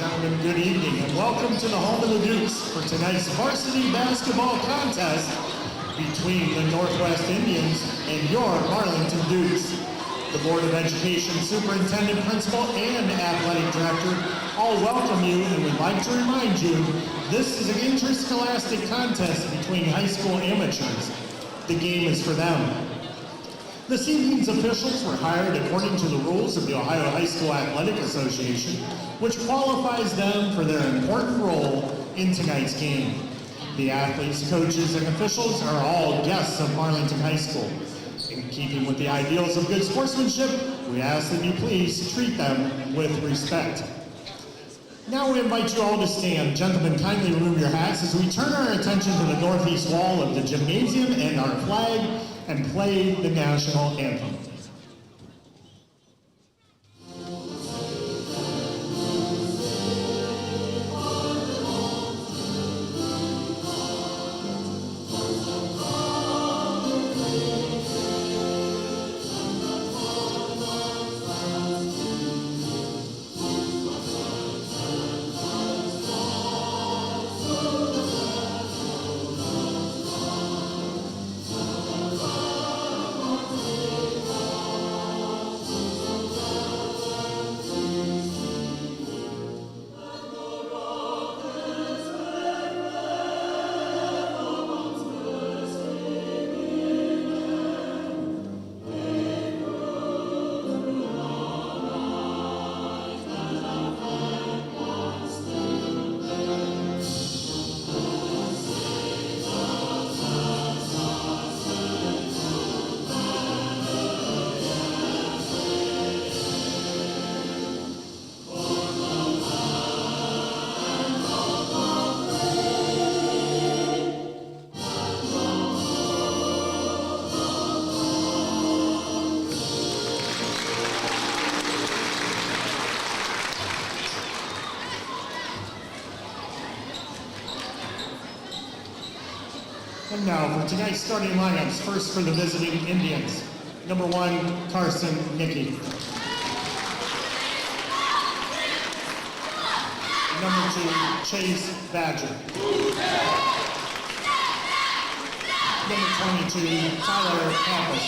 gentlemen, good evening and welcome to the home of the Dukes for tonight's varsity basketball contest between the Northwest Indians and your Marlington Dukes. The Board of Education Superintendent, Principal, and Athletic Director all welcome you and would like to remind you this is an interscholastic contest between high school amateurs. The game is for them. This evening's officials were hired according to the rules of the Ohio High School Athletic Association, which qualifies them for their important role in tonight's game. The athletes, coaches, and officials are all guests of Marlington High School. In keeping with the ideals of good sportsmanship, we ask that you please treat them with respect. Now we invite you all to stand. Gentlemen, kindly remove your hats as we turn our attention to the northeast wall of the gymnasium and our flag and play the national anthem. And now for tonight's starting lineups, first for the visiting Indians. Number 1, Carson Nicky. Number 2, Chase Badger. Number 22, Tyler Pappas.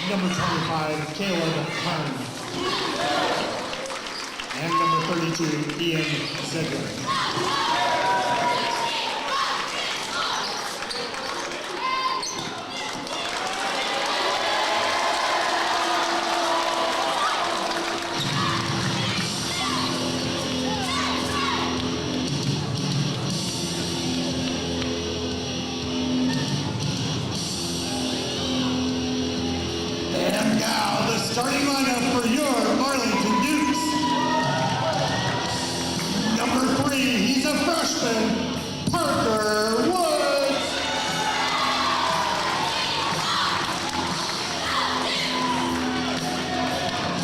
Number 25, Caleb Hearn. And number 32, Ian Ziegler. And now the starting lineup for your Marlington Dukes. Number 3, he's a freshman, Parker Woods.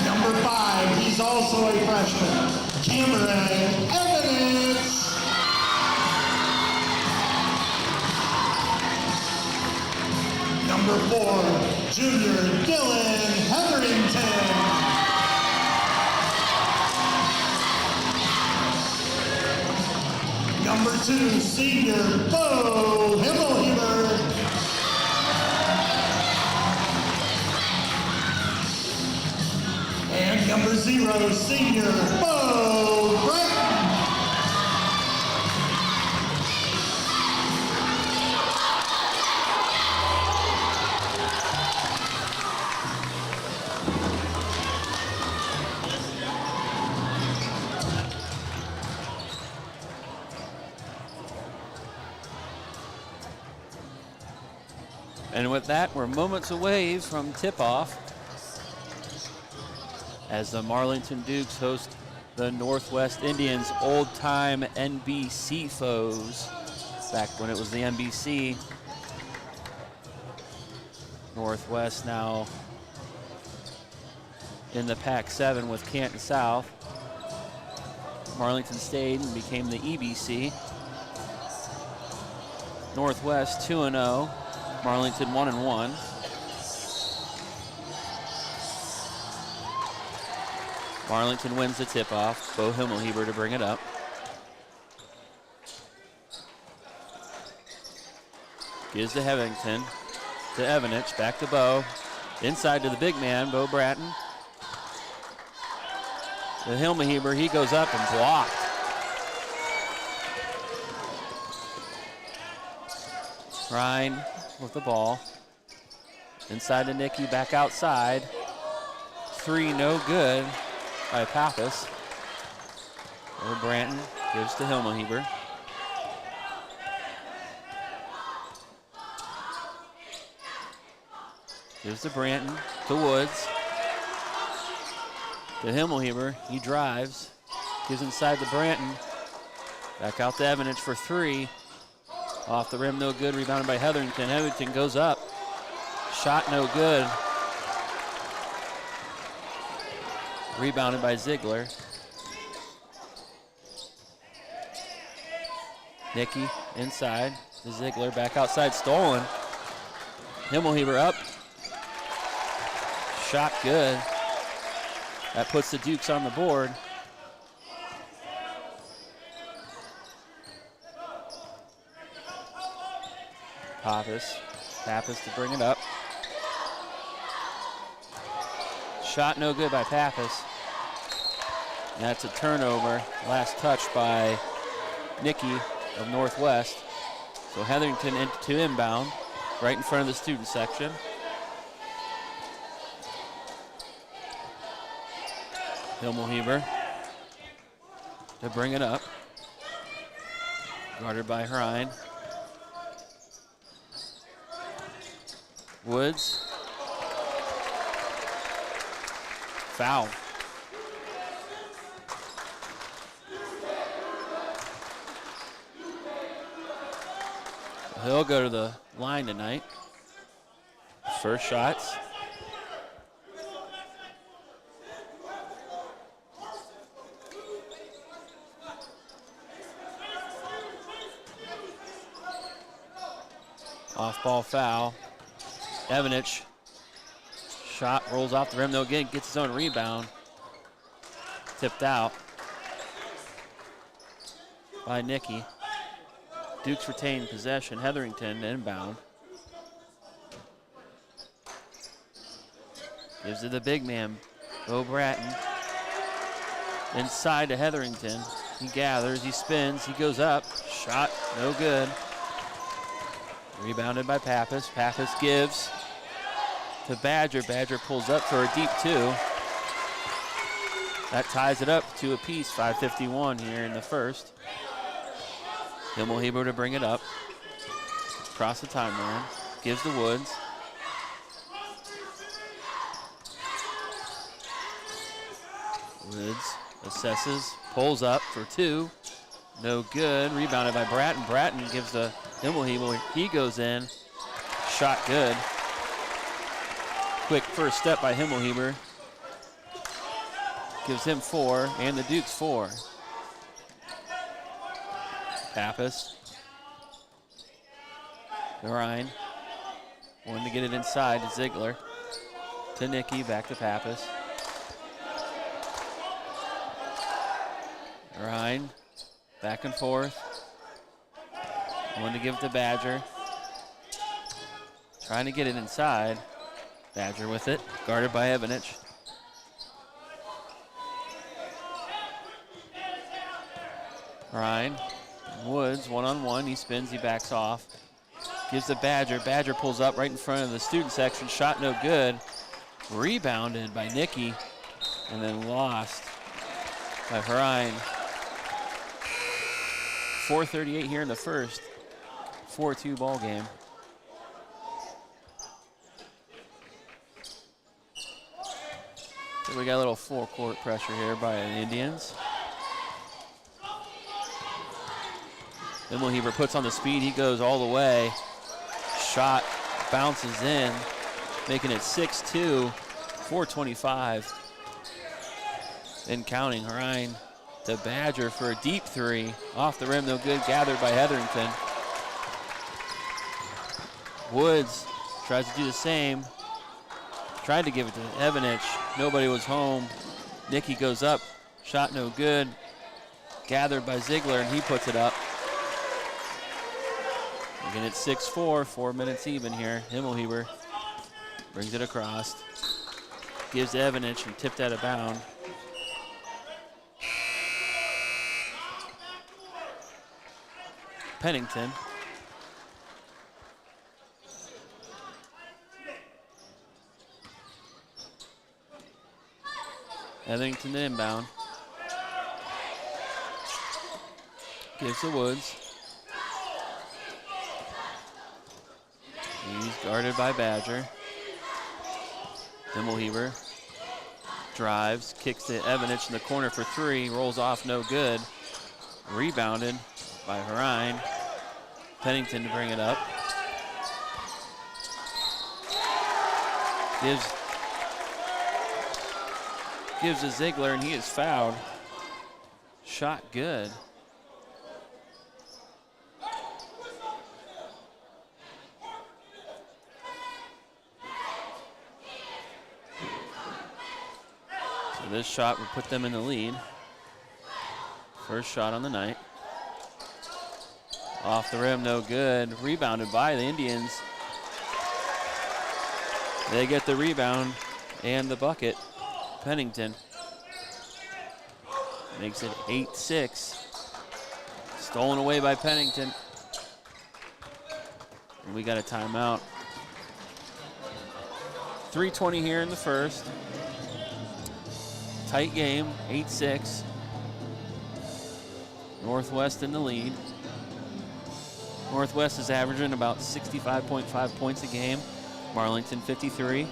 Number 5, he's also a freshman, Cameron Evans. Number 4, junior Dylan Hetherington. Number 2, senior Bo Himmelhuber. And number 0, senior Bo Bratton. And with that, we're moments away from tip-off as the Marlington Dukes host the Northwest Indians, old-time NBC foes, back when it was the NBC. Northwest now in the Pac-7 with Canton South. Marlington stayed and became the EBC. Northwest 2-0. Marlington 1-1. Marlington wins the tip-off. Bo Himmelheber to bring it up. Gives to Hetherington, to Evanich, back to Bo. Inside to the big man, Bo Bratton. To Himmelheber, he goes up and blocked. Ryan with the ball. Inside to Nicky, back outside. 3 no good by Pappas. Bo Branton gives to Himmelheber. Gives to Branton, to Woods. To Himmelheber, he drives. Gives inside to Branton. Back out to Evanich for 3. Off the rim, no good, rebounded by Hetherington. Hetherington goes up. Shot no good. Rebounded by Ziegler. Nicky inside to Ziegler, back outside, stolen. Himmelheber up. Shot good. That puts the Dukes on the board. Pappas to bring it up. Shot no good by Pappas. And that's a turnover. Last touch by Nicky of Northwest. So Hetherington to inbound, right in front of the student section. Himmelheber to bring it up. Guarded by Ryan. Woods. Foul. He'll go to the line tonight. First shots. Off-ball foul. Evanich. Shot rolls off the rim, no good. Gets his own rebound. Tipped out by Nicky. Dukes retain possession. Hetherington inbound. Gives to the big man, Bo Bratton. Inside to Hetherington. He gathers, he spins, he goes up. Shot, no good. Rebounded by Pappas. Pappas gives to Badger. Badger pulls up for a deep 2. That ties it up to apiece, 5:51 here in the first. Himmelheber to bring it up. Across the timeline. Gives to Woods. Woods assesses, pulls up for 2. No good. Rebounded by Bratton. Bratton gives to Himmelheber. He goes in. Shot good. Quick first step by Himmelheber. Gives him 4, and the Dukes 4. Pappas. Ryan. Wanted to get it inside to Ziegler. To Nicky, back to Pappas. Ryan. Back and forth. Wanted to give it to Badger. Trying to get it inside. Badger with it. Guarded by Evanich. Ryan. Woods, one-on-one. He spins, he backs off. Gives to Badger. Badger pulls up right in front of the student section. Shot no good. Rebounded by Nicky. And then lost by Ryan. 4:38 here in the first. 4-2 ball game. So we got a little full court pressure here by the Indians. Himmelheber puts on the speed. He goes all the way. Shot bounces in, making it 6-2, 4:25. And counting. Ryan to Badger for a deep 3. Off the rim, no good. Gathered by Hetherington. Woods tries to do the same. Tried to give it to Evanich. Nobody was home. Nicky goes up, shot no good. Gathered by Ziegler, and he puts it up. Again, it's 6-4, 4 minutes even here. Himmelheber brings it across. Gives to Evanich and tipped out of bound. Pennington. Etherington to inbound. Gives to Woods. He's guarded by Badger. Himmelheber drives, kicks to Evanich in the corner for three, rolls off, no good. Rebounded by Harine. Pennington to bring it up. Gives to Ziegler, and he is fouled. Shot good. So this shot would put them in the lead. First shot on the night. Off the rim, no good. Rebounded by the Indians. They get the rebound and the bucket. Pennington makes it 8-6. Stolen away by Pennington. And we got a timeout. 3:20 here in the first. Tight game, 8-6. Northwest in the lead. Northwest is averaging about 65.5 points a game. Marlington 53.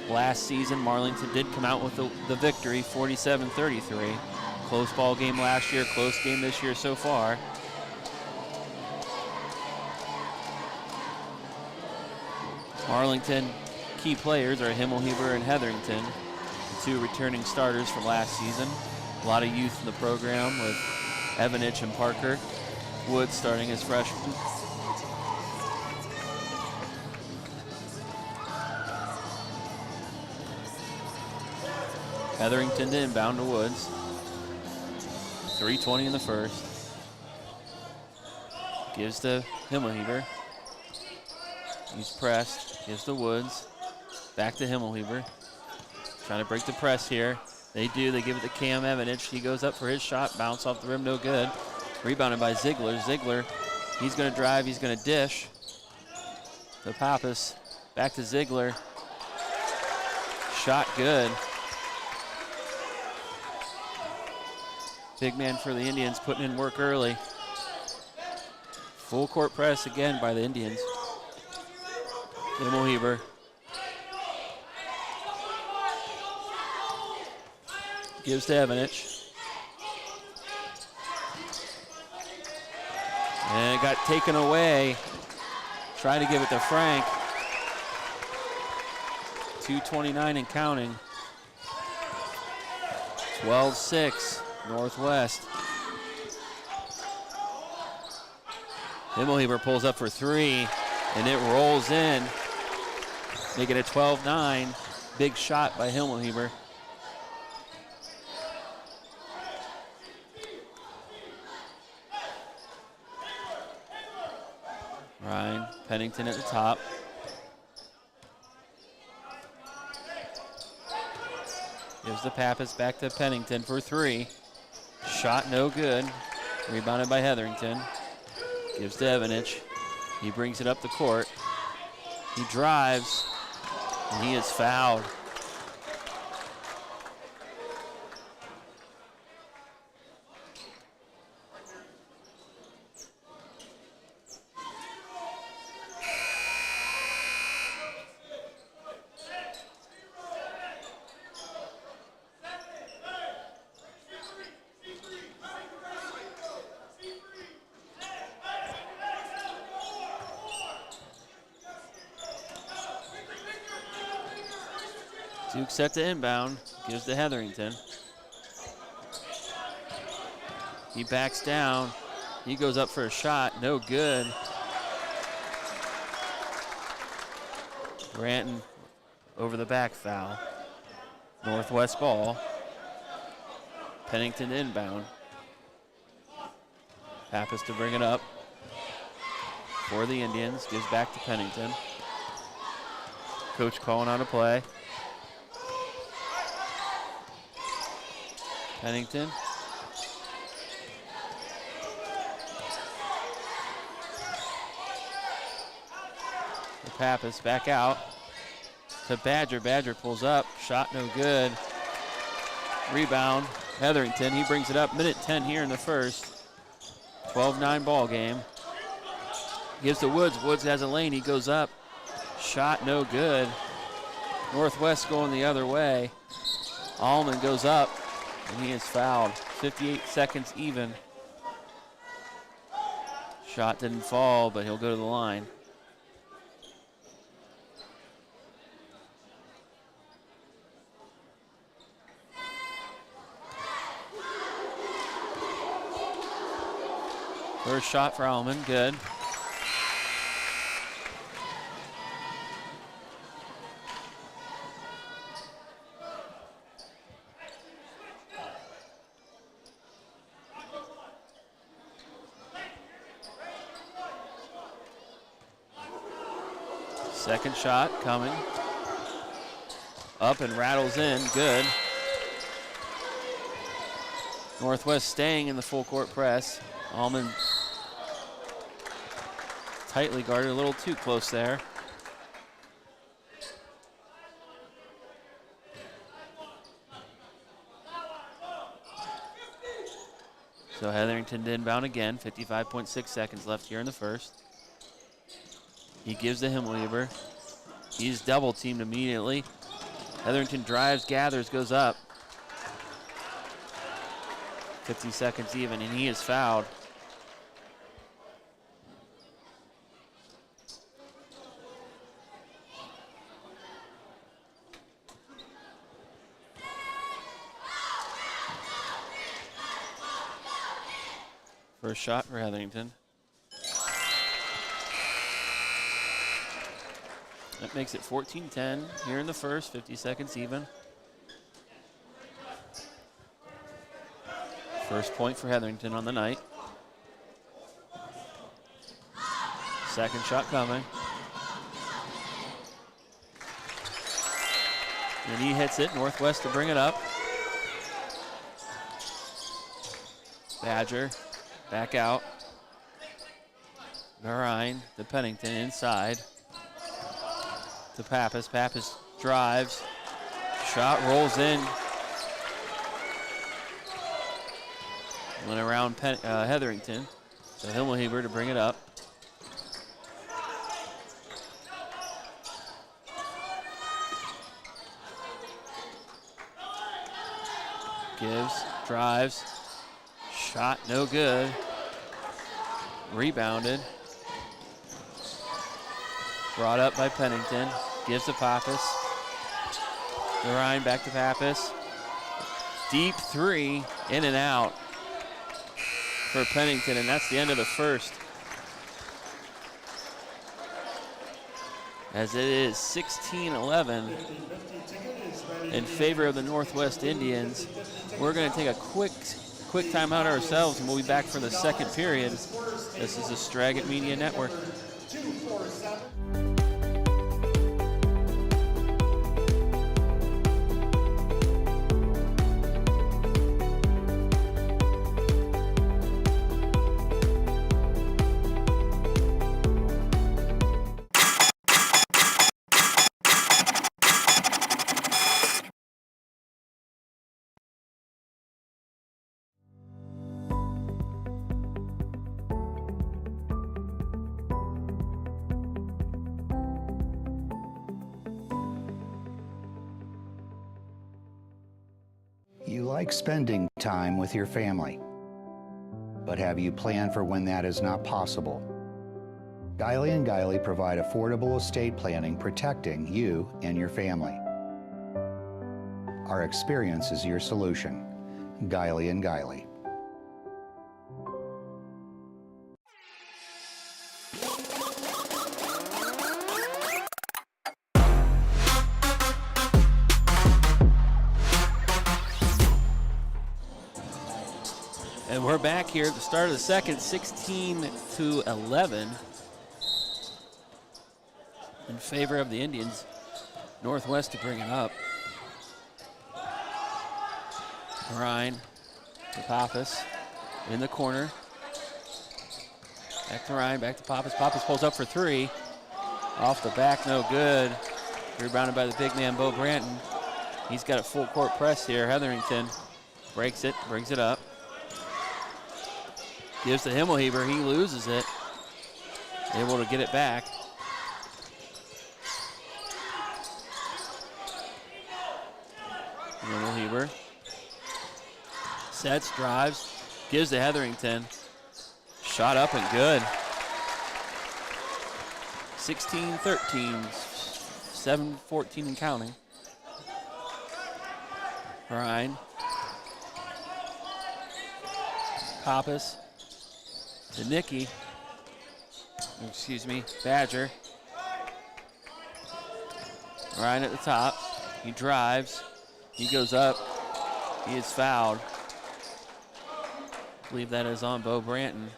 Last season, Marlington did come out with the victory, 47-33. Close ball game last year, close game this year so far. Marlington key players are Himmelheber and Hetherington, the two returning starters from last season. A lot of youth in the program with Evanich and Parker. Woods starting as freshmen. Hetherington to inbound to Woods. 3:20 in the first. Gives to Himmelheber. He's pressed. Gives to Woods. Back to Himmelheber. Trying to break the press here. They do. They give it to Cam Evanich. He goes up for his shot. Bounce off the rim. No good. Rebounded by Ziegler. Ziegler, he's going to drive. He's going to dish. To Pappas. Back to Ziegler. Shot good. Big man for the Indians putting in work early. Full court press again by the Indians. Himmelheber. Gives to Evanich. And it got taken away. Trying to give it to Frank. 2:29 and counting. 12-6. Northwest. Himmelheber pulls up for three, and it rolls in, making it 12-9. Big shot by Himmelheber. Ryan Pennington at the top. Gives the Pappas back to Pennington for three. Shot no good. Rebounded by Hetherington. Gives to Evanich. He brings it up the court. He drives, and he is fouled. Duke set to inbound, gives to Hetherington. He backs down. He goes up for a shot, no good. Granton over the back foul. Northwest ball. Pennington inbound. Pappas to bring it up for the Indians. Gives back to Pennington. Coach calling out a play. Pennington. Pappas back out to Badger. Badger pulls up. Shot no good. Rebound. Hetherington. He brings it up. Minute 10 here in the first. 12-9 ball game. Gives to Woods. Woods has a lane. He goes up. Shot no good. Northwest going the other way. Allman goes up, and he is fouled. 58 seconds even. Shot didn't fall, but he'll go to the line. First shot for Allman, good. Second shot coming. Up and rattles in, good. Northwest staying in the full court press. Allman tightly guarded, a little too close there. So Hetherington inbound again, 55.6 seconds left here in the first. He gives to Himmelweber. He's double teamed immediately. Hetherington drives, gathers, goes up. 50 seconds even, and he is fouled. First shot for Hetherington. That makes it 14-10 here in the first, 50 seconds even. First point for Hetherington on the night. Second shot coming. And he hits it, Northwest to bring it up. Badger back out. Garine to Pennington inside. To Pappas. Pappas drives. Shot rolls in. Went around Hetherington. So Himmelweber to bring it up. Gives, drives. Shot no good. Rebounded. Brought up by Pennington. Gives to Pappas. Ryan back to Pappas. Deep three, in and out for Pennington, and that's the end of the first. As it is 16-11 in favor of the Northwest Indians. We're going to take a quick timeout ourselves, and we'll be back for the second period. This is the Straggat Media Network. You like spending time with your family, but have you planned for when that is not possible? Guiley & Guiley provide affordable estate planning protecting you and your family. Our experience is your solution. Guiley & Guiley. And we're back here at the start of the second, 16-11 in favor of the Indians. Northwest to bring it up. Ryan to Pappas in the corner. Back to Ryan, back to Pappas. Pappas pulls up for three. Off the back, no good. Rebounded by the big man, Bo Branton. He's got a full court press here. Hetherington breaks it, brings it up. Gives to Himmelheber, he loses it. Able to get it back. Himmelheber sets, drives, gives to Hetherington. Shot up and good. 16-13, 7-14 and counting. Ryan. Pappas to Nicky. Badger. Ryan at the top. He drives. He goes up. He is fouled. I believe that is on Bo Branton.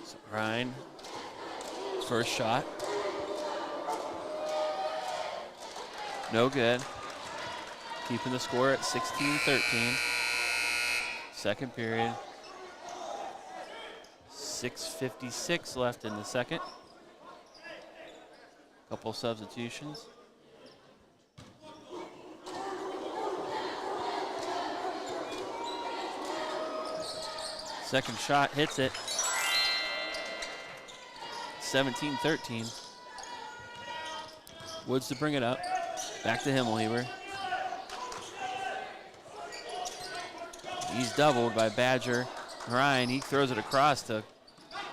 So Ryan, first shot. No good. Keeping the score at 16-13. Second period. 6:56 left in the second. Couple substitutions. Second shot hits it. 17-13. Woods to bring it up. Back to Himmelheber. He's doubled by Badger. Ryan, he throws it across to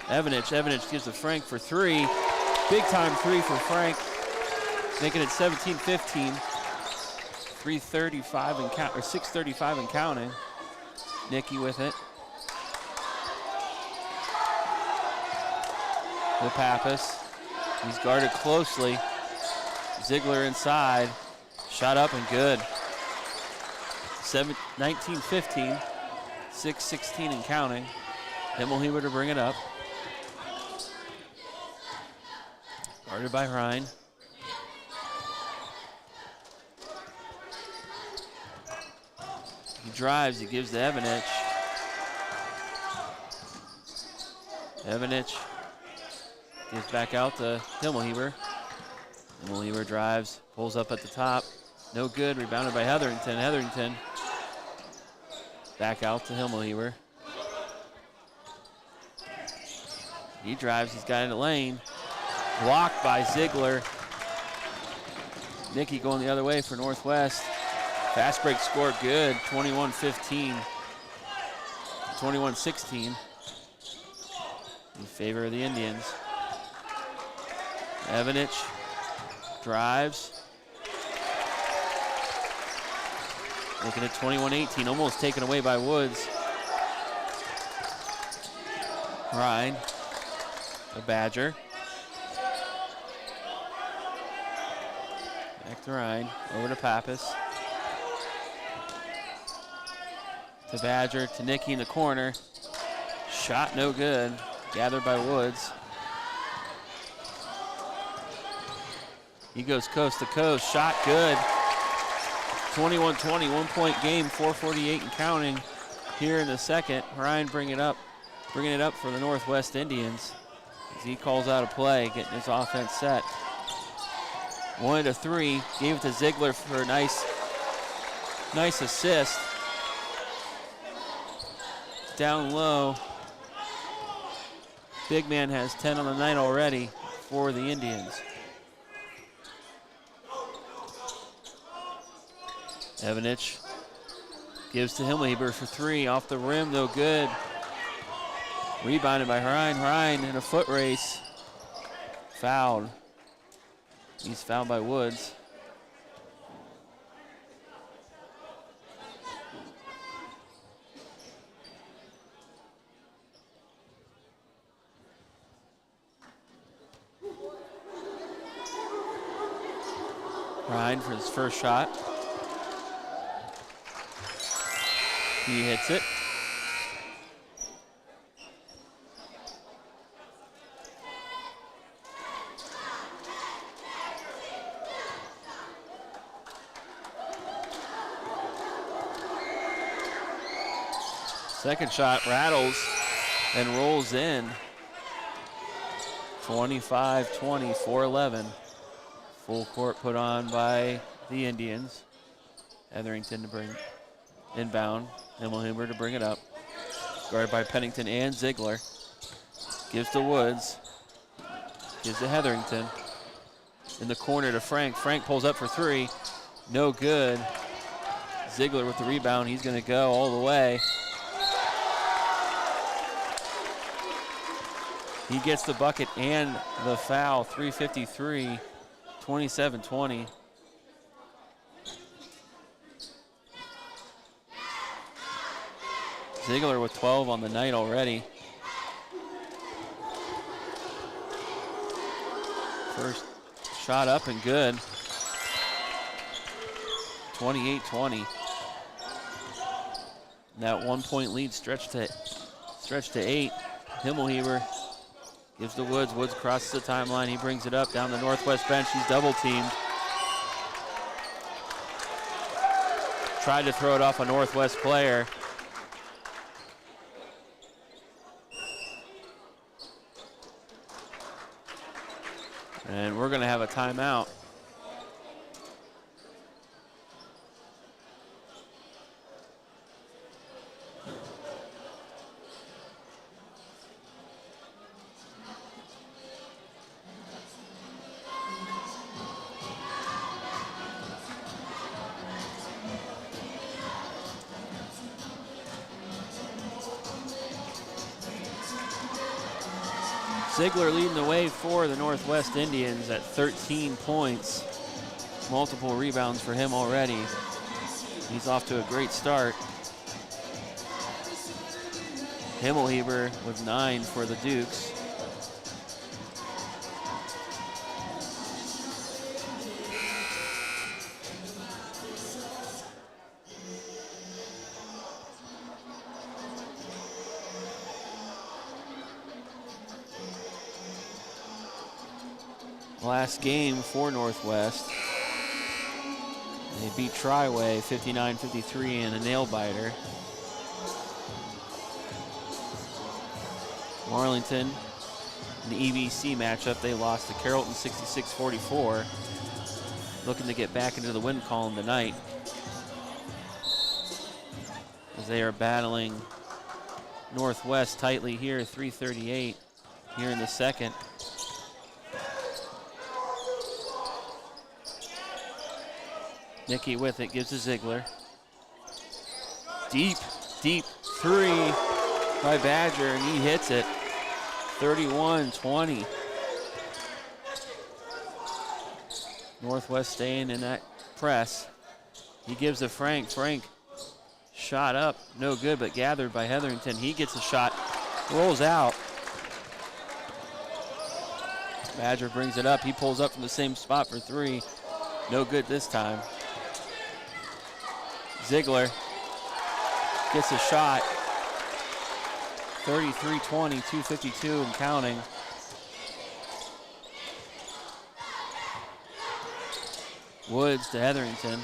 Evanich. Evanich gives to Frank for three. Big time three for Frank. Making it 17-15. 3:35 and count, or 6:35 and counting. Nicky with it. The Pappas. He's guarded closely. Ziegler inside. Shot up and good. 19-15. 6:16 and counting. Himmelheber to bring it up. Guarded by Ryan. He drives, he gives to Evanich. Evanich gives back out to Himmelheber. Himmelheber drives, pulls up at the top. No good, rebounded by Hetherington. Hetherington back out to Himmelheber. He drives, he's got in the lane. Blocked by Ziegler. Nicky going the other way for Northwest. Fast break score good, 21-15. 21-16 in favor of the Indians. Evanich drives. Making it 21-18, almost taken away by Woods. Ryan, a Badger. Back to Ryan, over to Pappas. To Badger, to Nicky in the corner. Shot no good, gathered by Woods. He goes coast to coast, shot good. 21-20, 1 point game, 4:48 and counting here in the second. Ryan bringing it up for the Northwest Indians as he calls out a play, getting his offense set. 1-3, gave it to Ziegler for a nice assist. Down low. Big man has 10 on the night already for the Indians. Evanich gives to Himmelheber for three. Off the rim, though, good. Rebounded by Ryan. Ryan in a foot race. Fouled. He's fouled by Woods. 9 for his first shot. He hits it. Second shot rattles and rolls in. 25-20, 4-11. Full court put on by the Indians. Hetherington to bring inbound. Himmelhuber to bring it up. Guarded by Pennington and Ziegler. Gives to Woods. Gives to Hetherington. In the corner to Frank. Frank pulls up for three. No good. Ziegler with the rebound. He's going to go all the way. He gets the bucket and the foul. 3:53, 27-20. Ziegler with 12 on the night already. First shot up and good. 28-20. That 1 point lead stretched to 8. Himmelhuber gives to Woods. Woods crosses the timeline. He brings it up down the northwest bench. He's double teamed. Tried to throw it off a northwest player. And we're going to have a timeout. Ziegler leading the way for the Northwest Indians at 13 points. Multiple rebounds for him already. He's off to a great start. Himmelhuber with 9 for the Dukes. Last game for Northwest. They beat Triway 59-53 in a nail biter. Marlington, in the EBC matchup, they lost to Carrollton 66-44. Looking to get back into the win column tonight, as they are battling Northwest tightly here, 3:38 here in the second. Nicky with it, gives to Ziegler. Deep three by Badger, and he hits it. 31-20. Northwest staying in that press. He gives to Frank. Frank shot up, no good, but gathered by Hetherington. He gets a shot, rolls out. Badger brings it up. He pulls up from the same spot for three. No good this time. Ziegler gets a shot. 33-20, 2:52 and counting. Woods to Hetherington.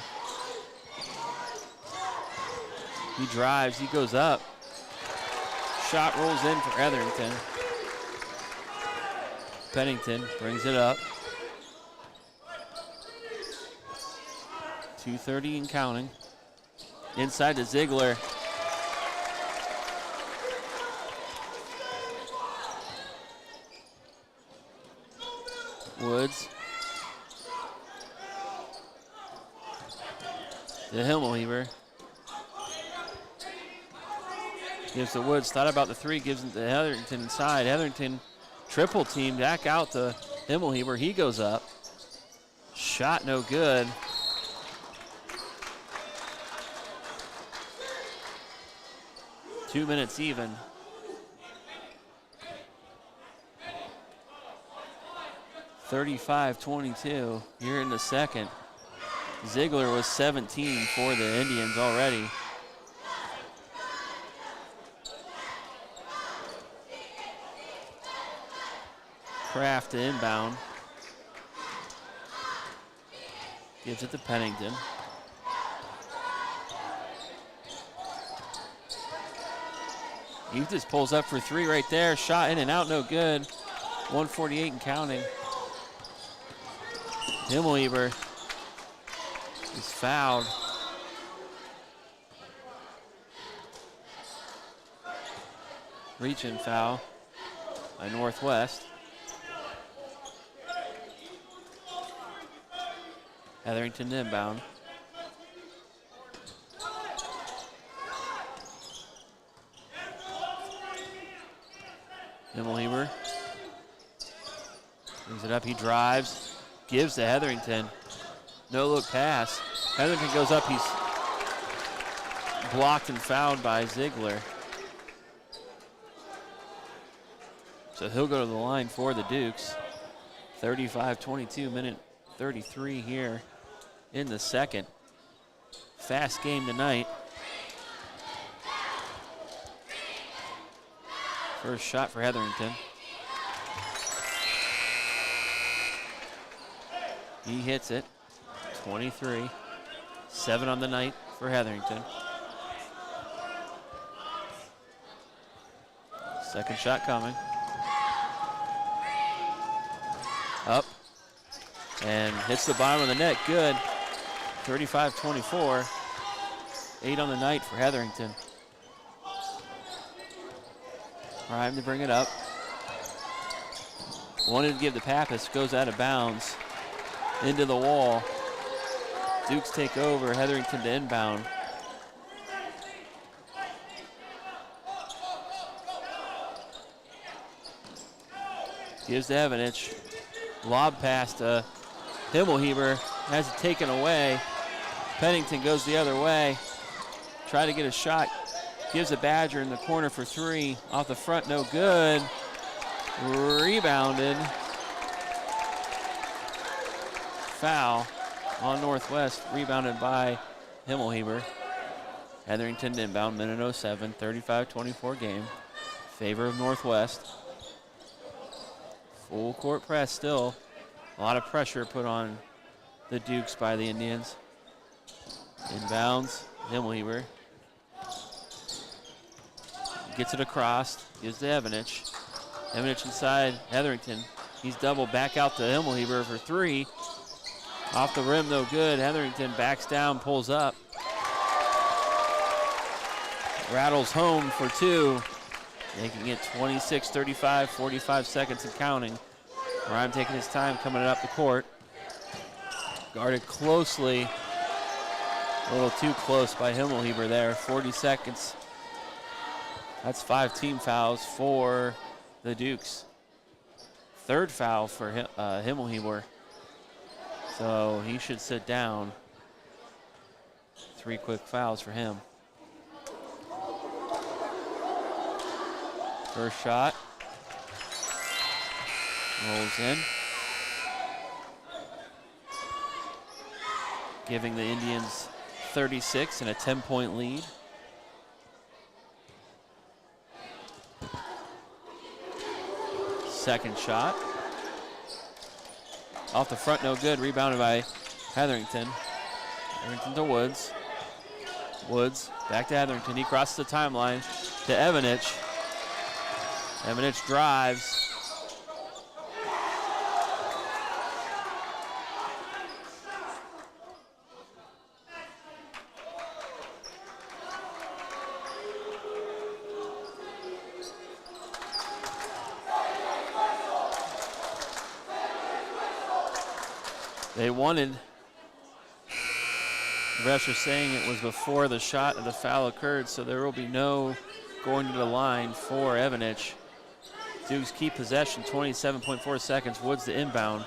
He drives, he goes up. Shot rolls in for Hetherington. Pennington brings it up. 2:30 and counting. Inside to Ziegler. Woods. To Himmelhuber. Gives to Woods. Thought about the three. Gives it to Hetherington inside. Hetherington triple team back out to Himmelhuber. He goes up. Shot no good. 2 minutes even. (35-22) here in the second. Ziegler was 17 for the Indians already. Kraft to inbound. Gives it to Pennington. He just pulls up for three right there. Shot in and out, no good. 148 and counting. Himmelheber is fouled. Reach-in foul by Northwest. Hetherington inbound. Himmelheber brings it up, he drives, gives to Hetherington. No look pass. Hetherington goes up, he's blocked and fouled by Ziegler. So he'll go to the line for the Dukes. 35-22, minute 33 here in the second. Fast game tonight. First shot for Hetherington. He hits it. 23. 7 on the night for Hetherington. Second shot coming. Up. And hits the bottom of the net. Good. 35-24. 8 on the night for Hetherington. Time to bring it up. Wanted to give the Pappas, goes out of bounds. Into the wall. Dukes take over, Hetherington to inbound. Gives to Evanich. Lob pass to Himmelheber, has it taken away. Pennington goes the other way. Try to get a shot. Gives a Badger in the corner for three. Off the front, no good. Rebounded. Foul on Northwest, rebounded by Himmelheber. Hetherington inbound, minute 07, 35-24 game. Favor of Northwest. Full court press still. A lot of pressure put on the Dukes by the Indians. Inbounds, Himmelheber. Gets it across, gives to Evanich. Evanich inside Hetherington. He's doubled back out to Himmelheber for three. Off the rim, no good. Hetherington backs down, pulls up. Rattles home for two, making it 26-35, 45 seconds and counting. Rhyme taking his time coming up the court. Guarded closely. A little too close by Himmelheber there. 40 seconds. That's 5 team fouls for the Dukes. Third foul for Himmelheber. So he should sit down. 3 quick fouls for him. First shot. Rolls in. Giving the Indians 36 and a 10-point lead. Second shot. Off the front, no good. Rebounded by Hetherington. Hetherington to Woods. Woods back to Hetherington. He crosses the timeline to Evanich. Evanich drives. They wanted, the refs are saying it was before the shot of the foul occurred, so there will be no going to the line for Evanich. Dukes keep possession, 27.4 seconds. Woods to inbound.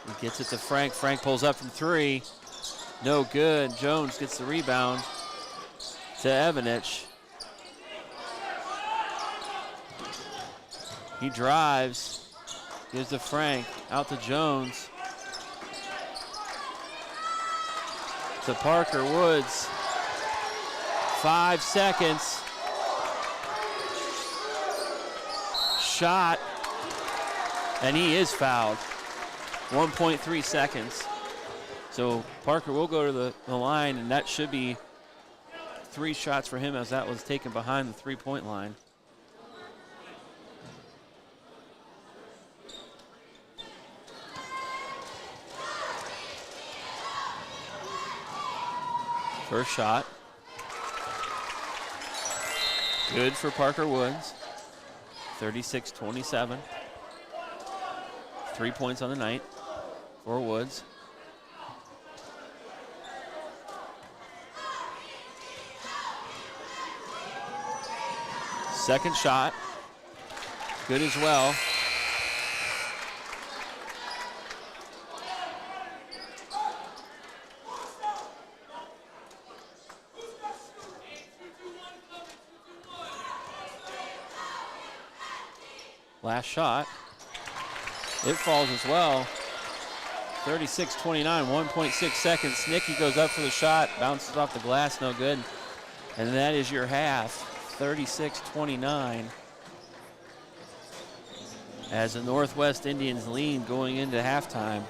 He gets it to Frank. Frank pulls up from three. No good. Jones gets the rebound to Evanich. He drives. Gives to Frank. Out to Jones. To Parker Woods. 5 seconds. Shot. And he is fouled. 1.3 seconds. So Parker will go to the line, and that should be 3 shots for him, as that was taken behind the 3-point line. First shot. Good for Parker Woods. 36-27. 3 points on the night for Woods. Second shot. Good as well. Last shot. It falls as well. 36-29, 1.6 seconds. Nicky goes up for the shot, bounces off the glass, no good. And that is your half, 36-29. As the Northwest Indians lead going into halftime.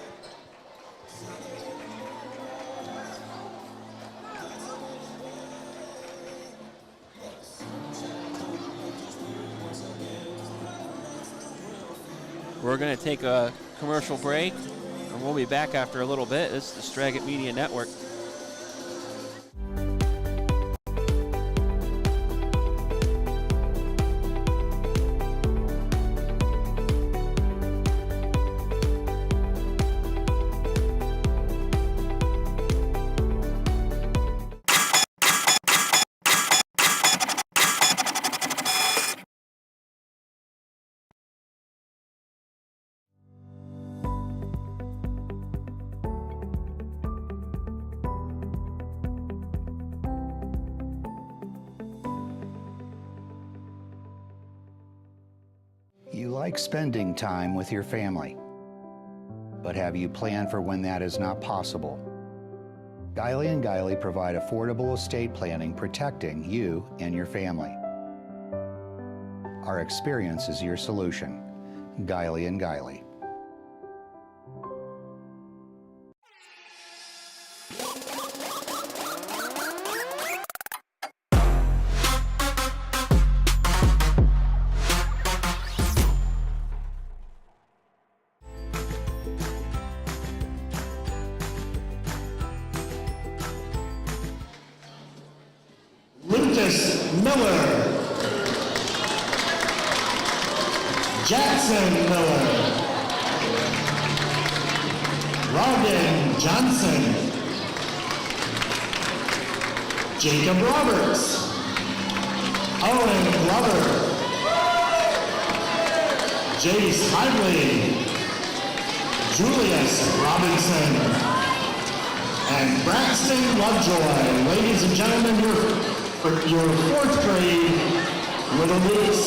We're going to take a commercial break, and we'll be back after a little bit. This is the Straggat Media Network. You like spending time with your family, but have you planned for when that is not possible? Guiley & Guiley provide affordable estate planning protecting you and your family. Our experience is your solution. Guiley & Guiley. Miller, Jackson Miller, Robin Johnson, Jacob Roberts, Owen Glover, Jace Hively, Julius Robinson, and Braxton Lovejoy. Ladies and gentlemen, for your 4th grade Little Leagues.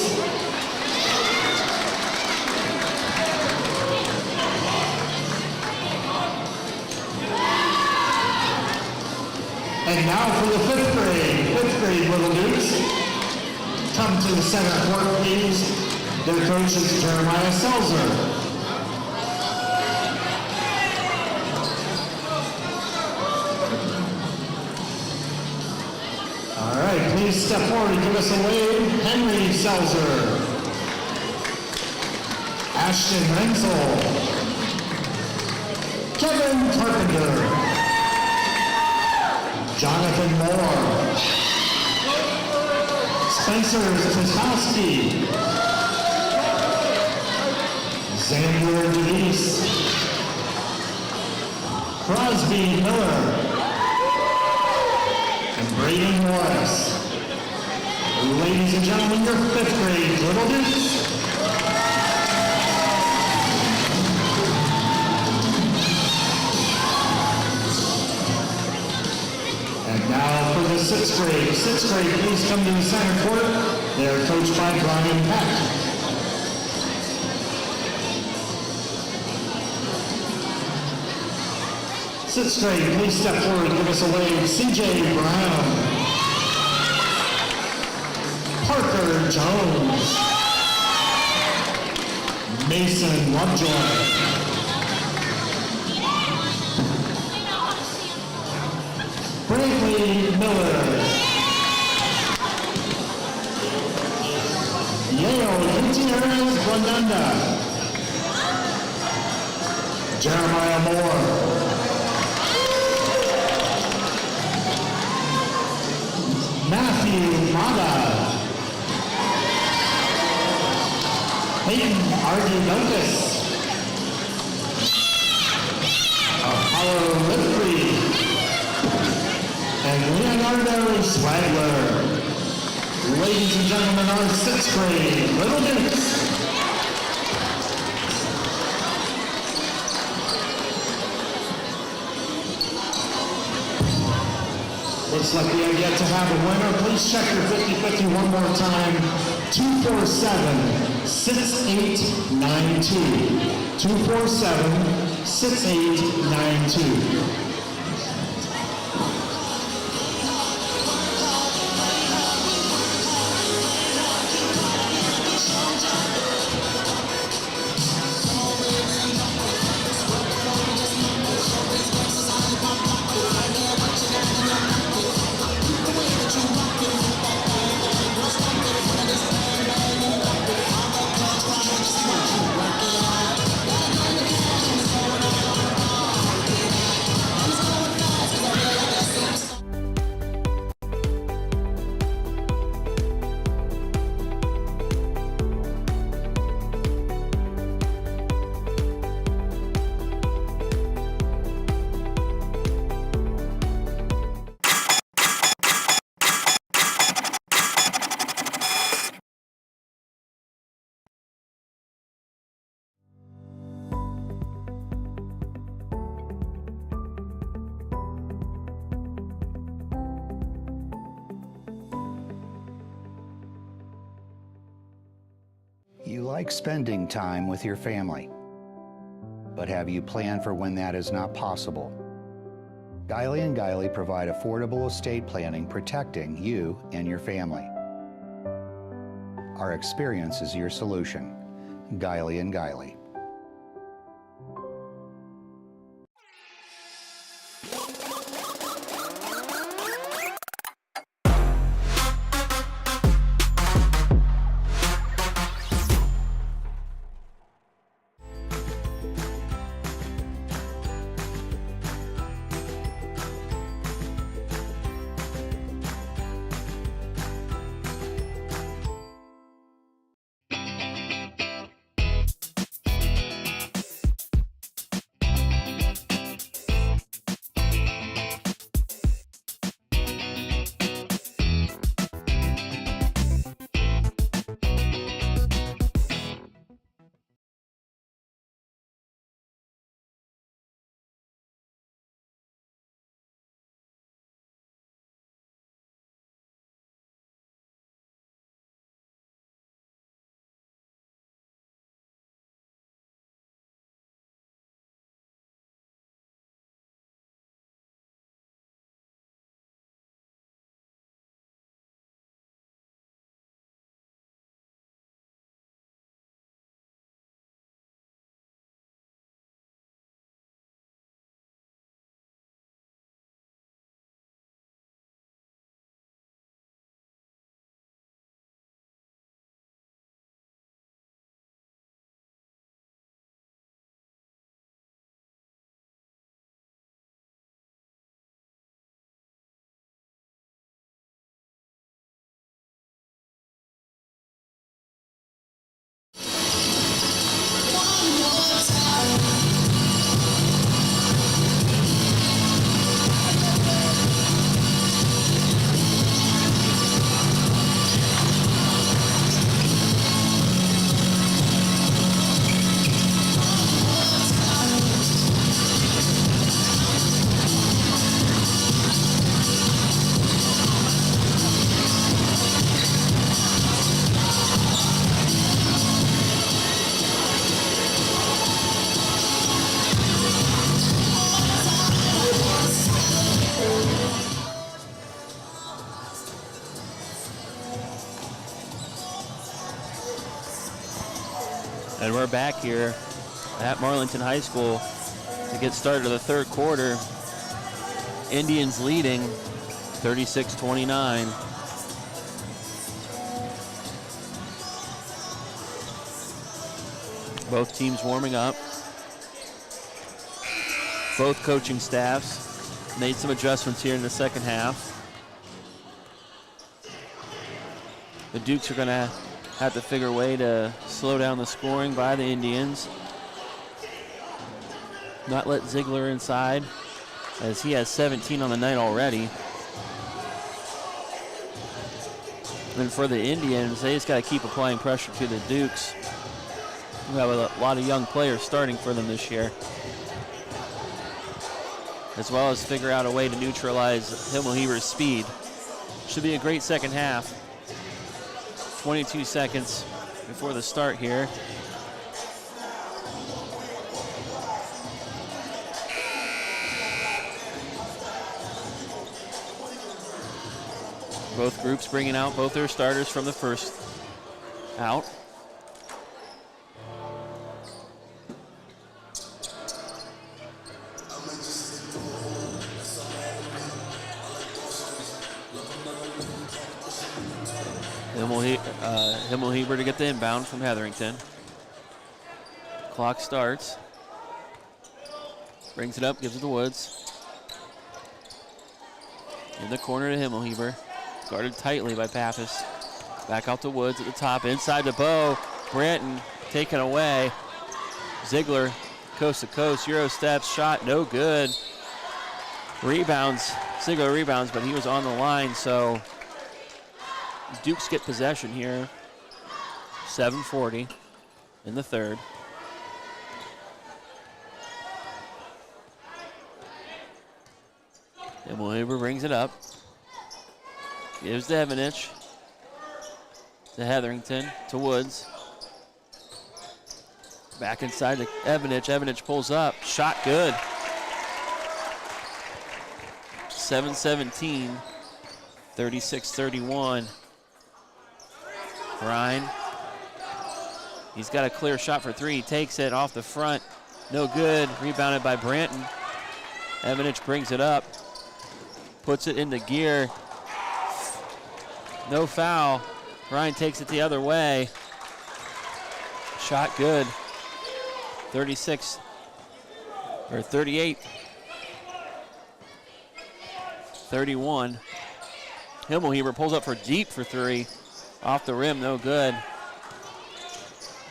And now for the 5th grade Little Dukes. Come to the center court, please. Their coach is Jeremiah Selzer. All right, please step forward and give us a wave. Henry Selzer, Ashton Renzel, Kevin Carpenter, Jonathan Moore, Spencer Tchaikovsky, Xander Denise, Crosby Miller, and Braden Morris. Ladies and gentlemen, your 5th grade Little Dukes. And now for the 6th grade. 6th grade, please come to the center court. They are coached by Brian Peck. Sit straight, please step forward, give us a wave. CJ Brown. Parker Jones. Mason Lovejoy. Bradley Miller. Yale Gutierrez Bonanda. Jeremiah Moore. Matthew Mata. Peyton Ardunokas. Apollo Lipfree. And Leonardo Swagler. Ladies and gentlemen, our 6th grade Little Dukes. Looks like we have yet to have a winner. Please check your 50-50 one more time. 247-6892. 247-6892. You like spending time with your family, but have you planned for when that is not possible? Guiley & Guiley provide affordable estate planning protecting you and your family. Our experience is your solution. Guiley & Guiley. And we're back here at Marlington High School to get started in the third quarter. Indians leading 36-29. Both teams warming up. Both coaching staffs made some adjustments here in the second half. The Dukes are going to have to figure a way to slow down the scoring by the Indians. Not let Ziegler inside, as he has 17 on the night already. And for the Indians, they just got to keep applying pressure to the Dukes, who have a lot of young players starting for them this year, as well as figure out a way to neutralize Himmelheber's speed. Should be a great second half. 22 seconds before the start here. Both groups bringing out both their starters from the first out. Himmelheber to get the inbound from Hetherington. Clock starts. Brings it up, gives it to Woods. In the corner to Himmelheber. Guarded tightly by Pappas. Back out to Woods at the top. Inside the bow. Branton taken away. Ziegler, coast to coast. Euro steps. Shot no good. Rebounds. Ziegler rebounds, but he was on the line, so Dukes get possession here. 7:40 in the third. Himmelheber brings it up. Gives to Evanich. To Hetherington. To Woods. Back inside to Evanich. Evanich pulls up. Shot good. 7-17. 36-31. Ryan. He's got a clear shot for three. He takes it off the front. No good. Rebounded by Branton. Evanich brings it up. Puts it into gear. No foul. Ryan takes it the other way. Shot good. 38. 31. Himmelheber pulls up for deep for three. Off the rim, no good.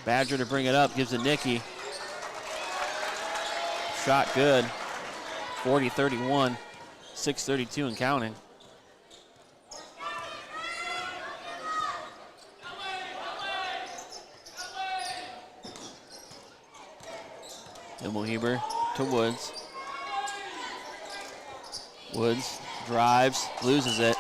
Badger to bring it up, gives it Nicky. Shot good. 40-31. 6:32 and counting. Himmelheber to Woods. Woods drives, loses it.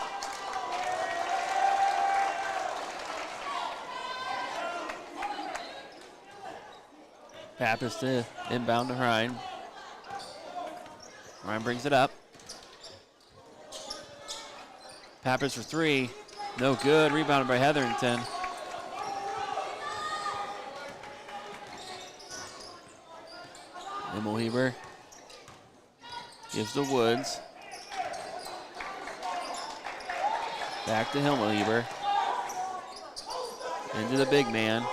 Pappas to inbound to Ryan. Ryan brings it up. Pappas for three. No good. Rebounded by Hetherington. Himmelheber gives to Woods. Back to Himmelheber. Into the big man.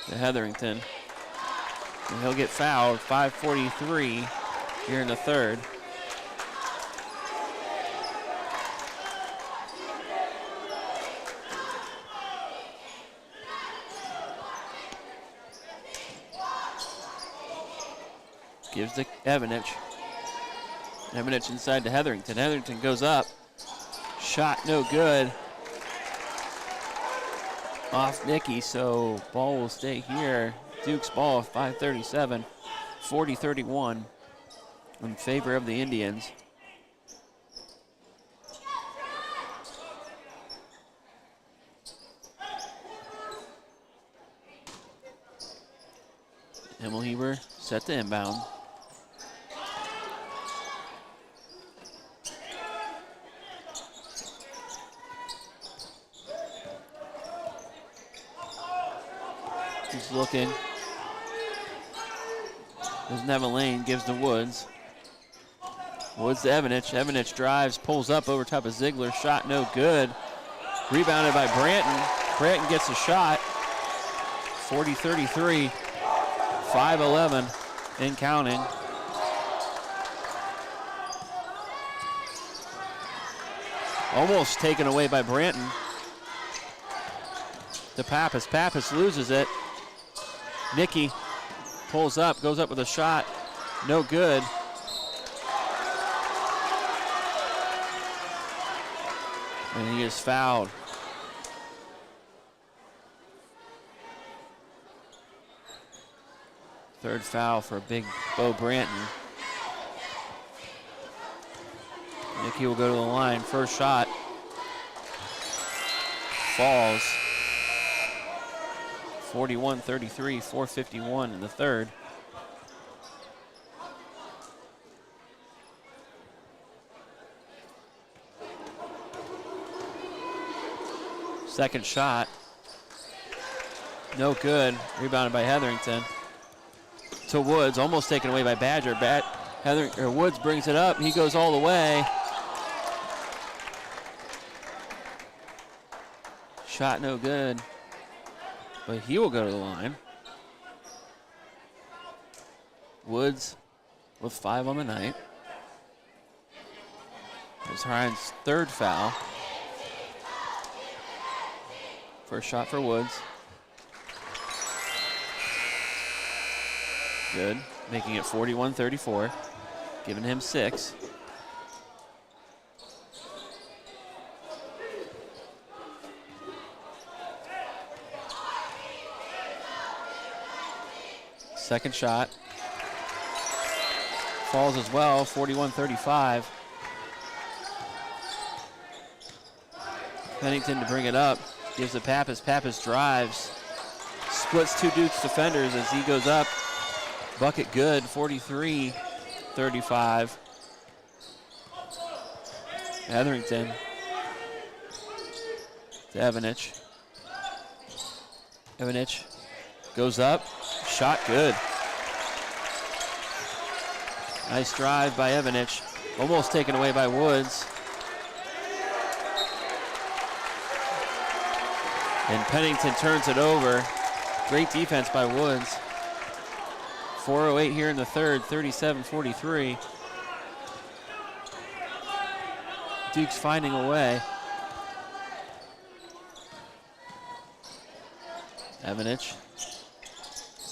To Hetherington. And he'll get fouled. 5:43 here in the third. Gives to Evanich. Evanich inside to Hetherington. Hetherington goes up. Shot no good. Off Nicky, so ball will stay here. Duke's ball, 5:37. 40-31 in favor of the Indians. Himmelheber set to inbound. He's looking. Doesn't have a lane, gives to Woods. Woods to Evanich. Evanich drives, pulls up over top of Ziegler. Shot no good. Rebounded by Branton. Branton gets a shot. 40-33. 5-11 and counting. Almost taken away by Branton. To Pappas. Pappas loses it. Nicky pulls up, goes up with a shot. No good. And he is fouled. Third foul for big Bo Branton. Nicky will go to the line. First shot. Falls. 41-33, 4:51 in the third. Second shot. No good. Rebounded by Hetherington. To Woods, almost taken away by Badger. Woods brings it up. He goes all the way. Shot no good. But he will go to the line. Woods with 5 on the night. It's Hines' third foul. First shot for Woods. Good, making it 41-34, giving him 6. Second shot. Falls as well, 41-35. Pennington to bring it up, gives to Pappas. Pappas drives, splits 2 Dukes defenders as he goes up. Bucket good, 43-35. Hetherington to Evanich. Evanich goes up, shot good. Nice drive by Evanich, almost taken away by Woods. And Pennington turns it over. Great defense by Woods. 4:08 here in the third, 37-43. Duke's finding a way. Evanich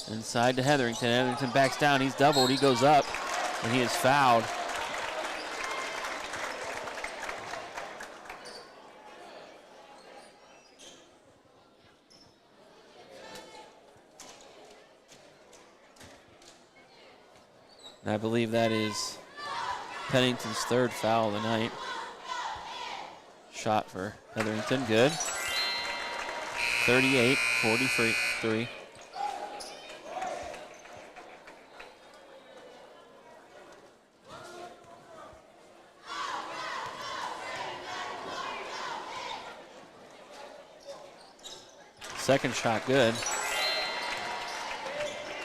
inside to Hetherington. Hetherington backs down. He's doubled. He goes up, and he is fouled. And I believe that is Pennington's third foul of the night. Shot for Hetherington, good. 38-43. Second shot good.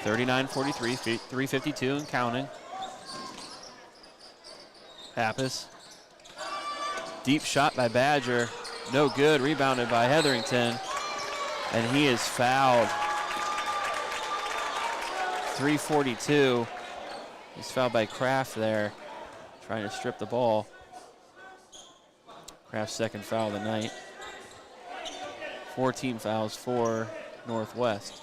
39-43, 3:52 and counting. Pappas. Deep shot by Badger. No good. Rebounded by Hetherington. And he is fouled. 3:42. He's fouled by Kraft there, trying to strip the ball. Kraft's second foul of the night. 14 fouls for Northwest.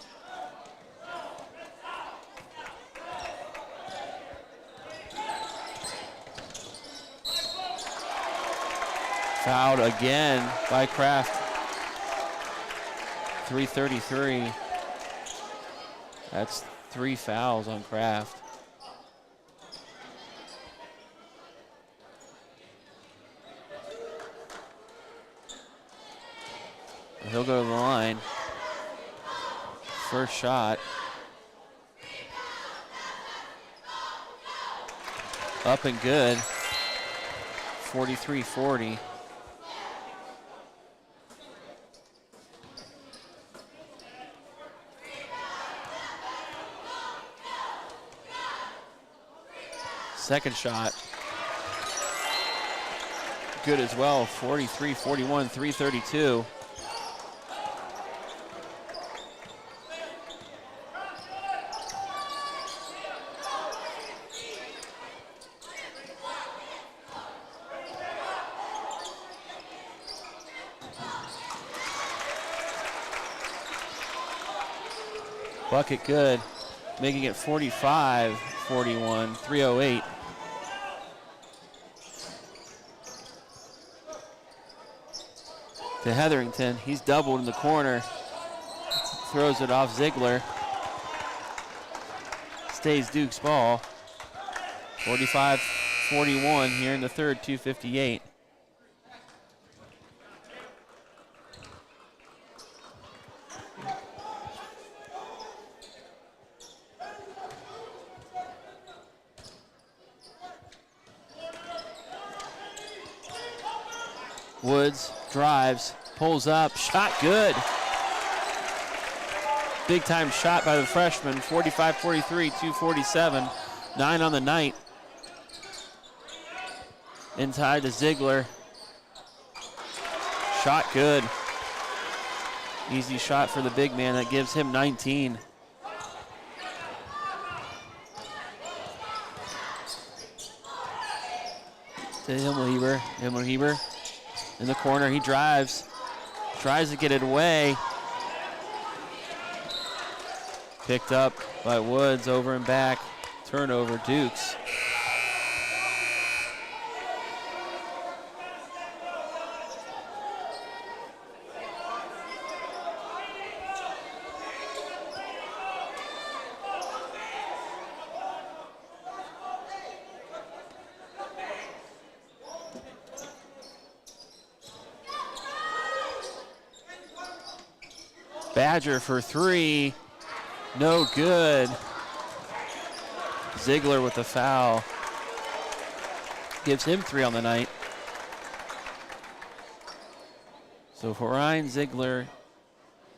Fouled again by Kraft. 3:33. That's 3 fouls on Kraft. He'll go to the line. First shot. Up and good. 43-40. Second shot. Good as well, 43-41, 3:32. Bucket good, making it 45-41, 3:08. To Hetherington, he's doubled in the corner. Throws it off Ziegler. Stays Duke's ball. 45-41 here in the third, 2:58. Woods drives, pulls up, shot good. Big time shot by the freshman, 45-43, 2:47, 9 on the night. Inside to Ziegler. Shot good. Easy shot for the big man, that gives him 19. To Himmelheber. In the corner, he drives. Tries to get it away. Picked up by Woods, over and back. Turnover, Dukes. Badger for three, no good. Ziegler with the foul. Gives him 3 on the night. So Ryan, Ziegler,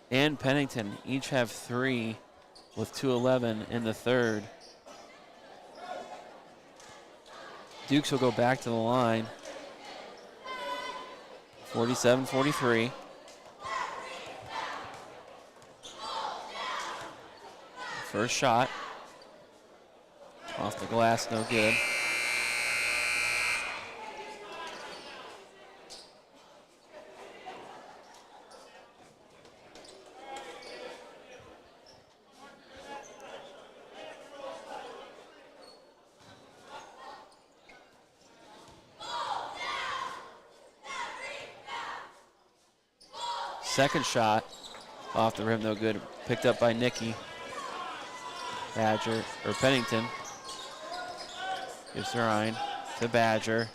and Pennington each have 3 with 2:11 in the third. Dukes will go back to the line. 47-43. First shot. Off the glass, no good. Second shot. Off the rim, no good. Picked up by Nicky. Badger, or Pennington. Gives to Ryan, to Badger.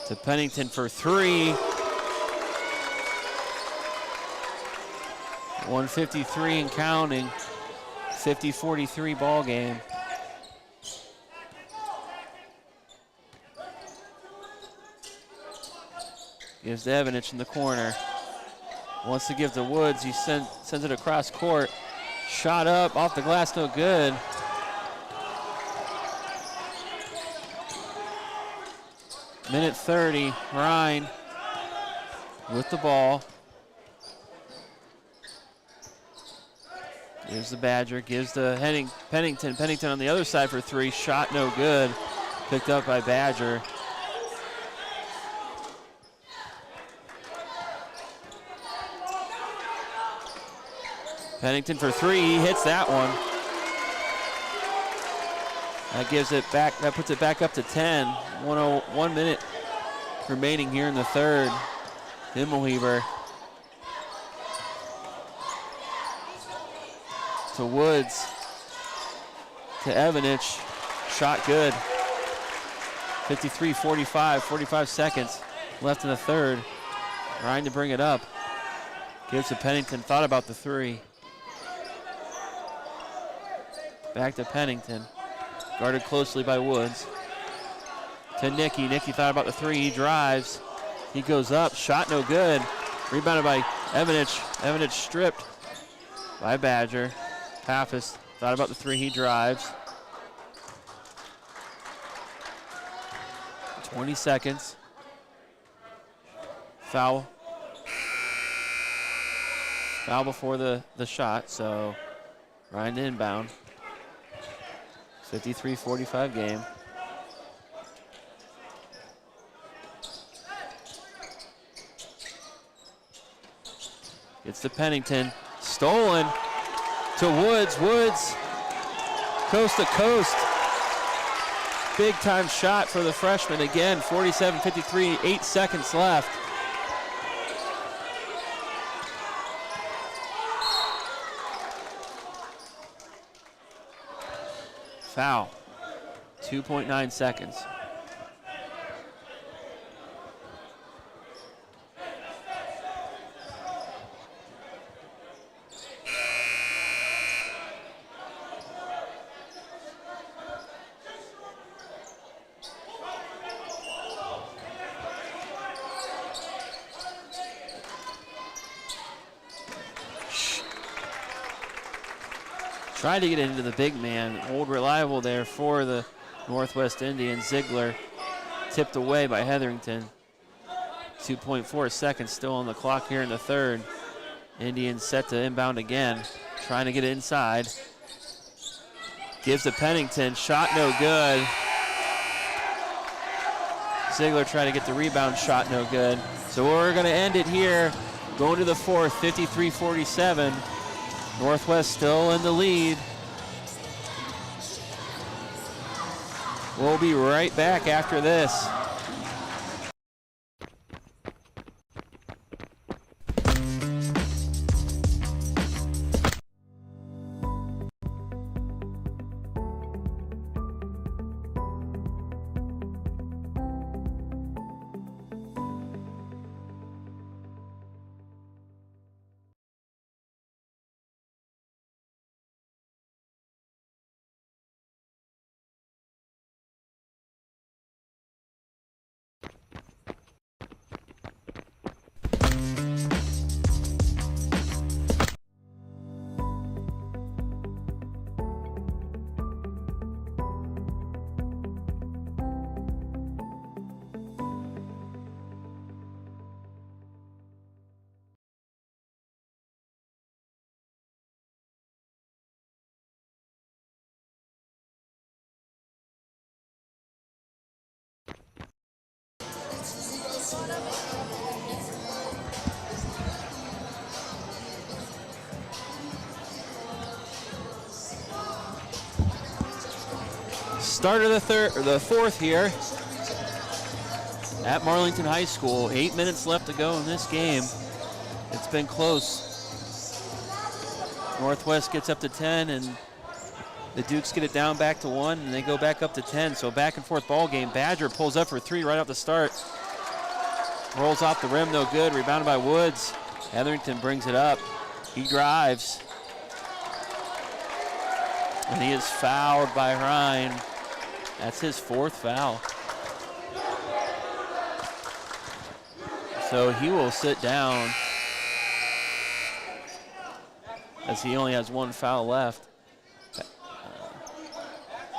To Pennington for 3. 153 and counting. 50-43 ball game. Gives to Evanich in the corner. Wants to give to Woods. He sends it across court. Shot up, off the glass, no good. Minute 30, Ryan with the ball. Gives the Badger, gives to Pennington. Pennington on the other side for 3. Shot no good. Picked up by Badger. Pennington for 3, he hits that one. That gives it back, that puts it back up to 10. 1 minute remaining here in the third. Himmelheber to Woods, to Evanich, shot good. 53-45, 45 seconds left in the third. Trying to bring it up. Gives to Pennington, thought about the 3. Back to Pennington, guarded closely by Woods. To Nicky, Nicky thought about the 3, he drives. He goes up, shot no good. Rebounded by Evanich, Evanich stripped by Badger. Pappas thought about the 3, he drives. 20 seconds. Foul. Foul before the shot, so Ryan to inbound. 53-45 game. Gets to Pennington. Stolen to Woods. Woods, coast to coast. Big time shot for the freshman again. 47-53, 8 seconds left. Foul. 2.9 seconds. Tried to get into the big man. Old reliable there for the Northwest Indians. Ziegler tipped away by Hetherington. 2.4 seconds still on the clock here in the third. Indians set to inbound again. Trying to get it inside. Gives to Pennington. Shot no good. Ziegler trying to get the rebound. Shot no good. So we're going to end it here. Going to the fourth, 53-47. Northwest still in the lead. We'll be right back after this. Start of the fourth here at Marlington High School. 8 minutes left to go in this game. It's been close. Northwest gets up to 10, and the Dukes get it down back to 1, and they go back up to 10. So back and forth ball game. Badger pulls up for 3 right off the start. Rolls off the rim, no good. Rebounded by Woods. Hetherington brings it up. He drives. And he is fouled by Ryan. That's his 4th foul. So he will sit down as he only has 1 foul left. I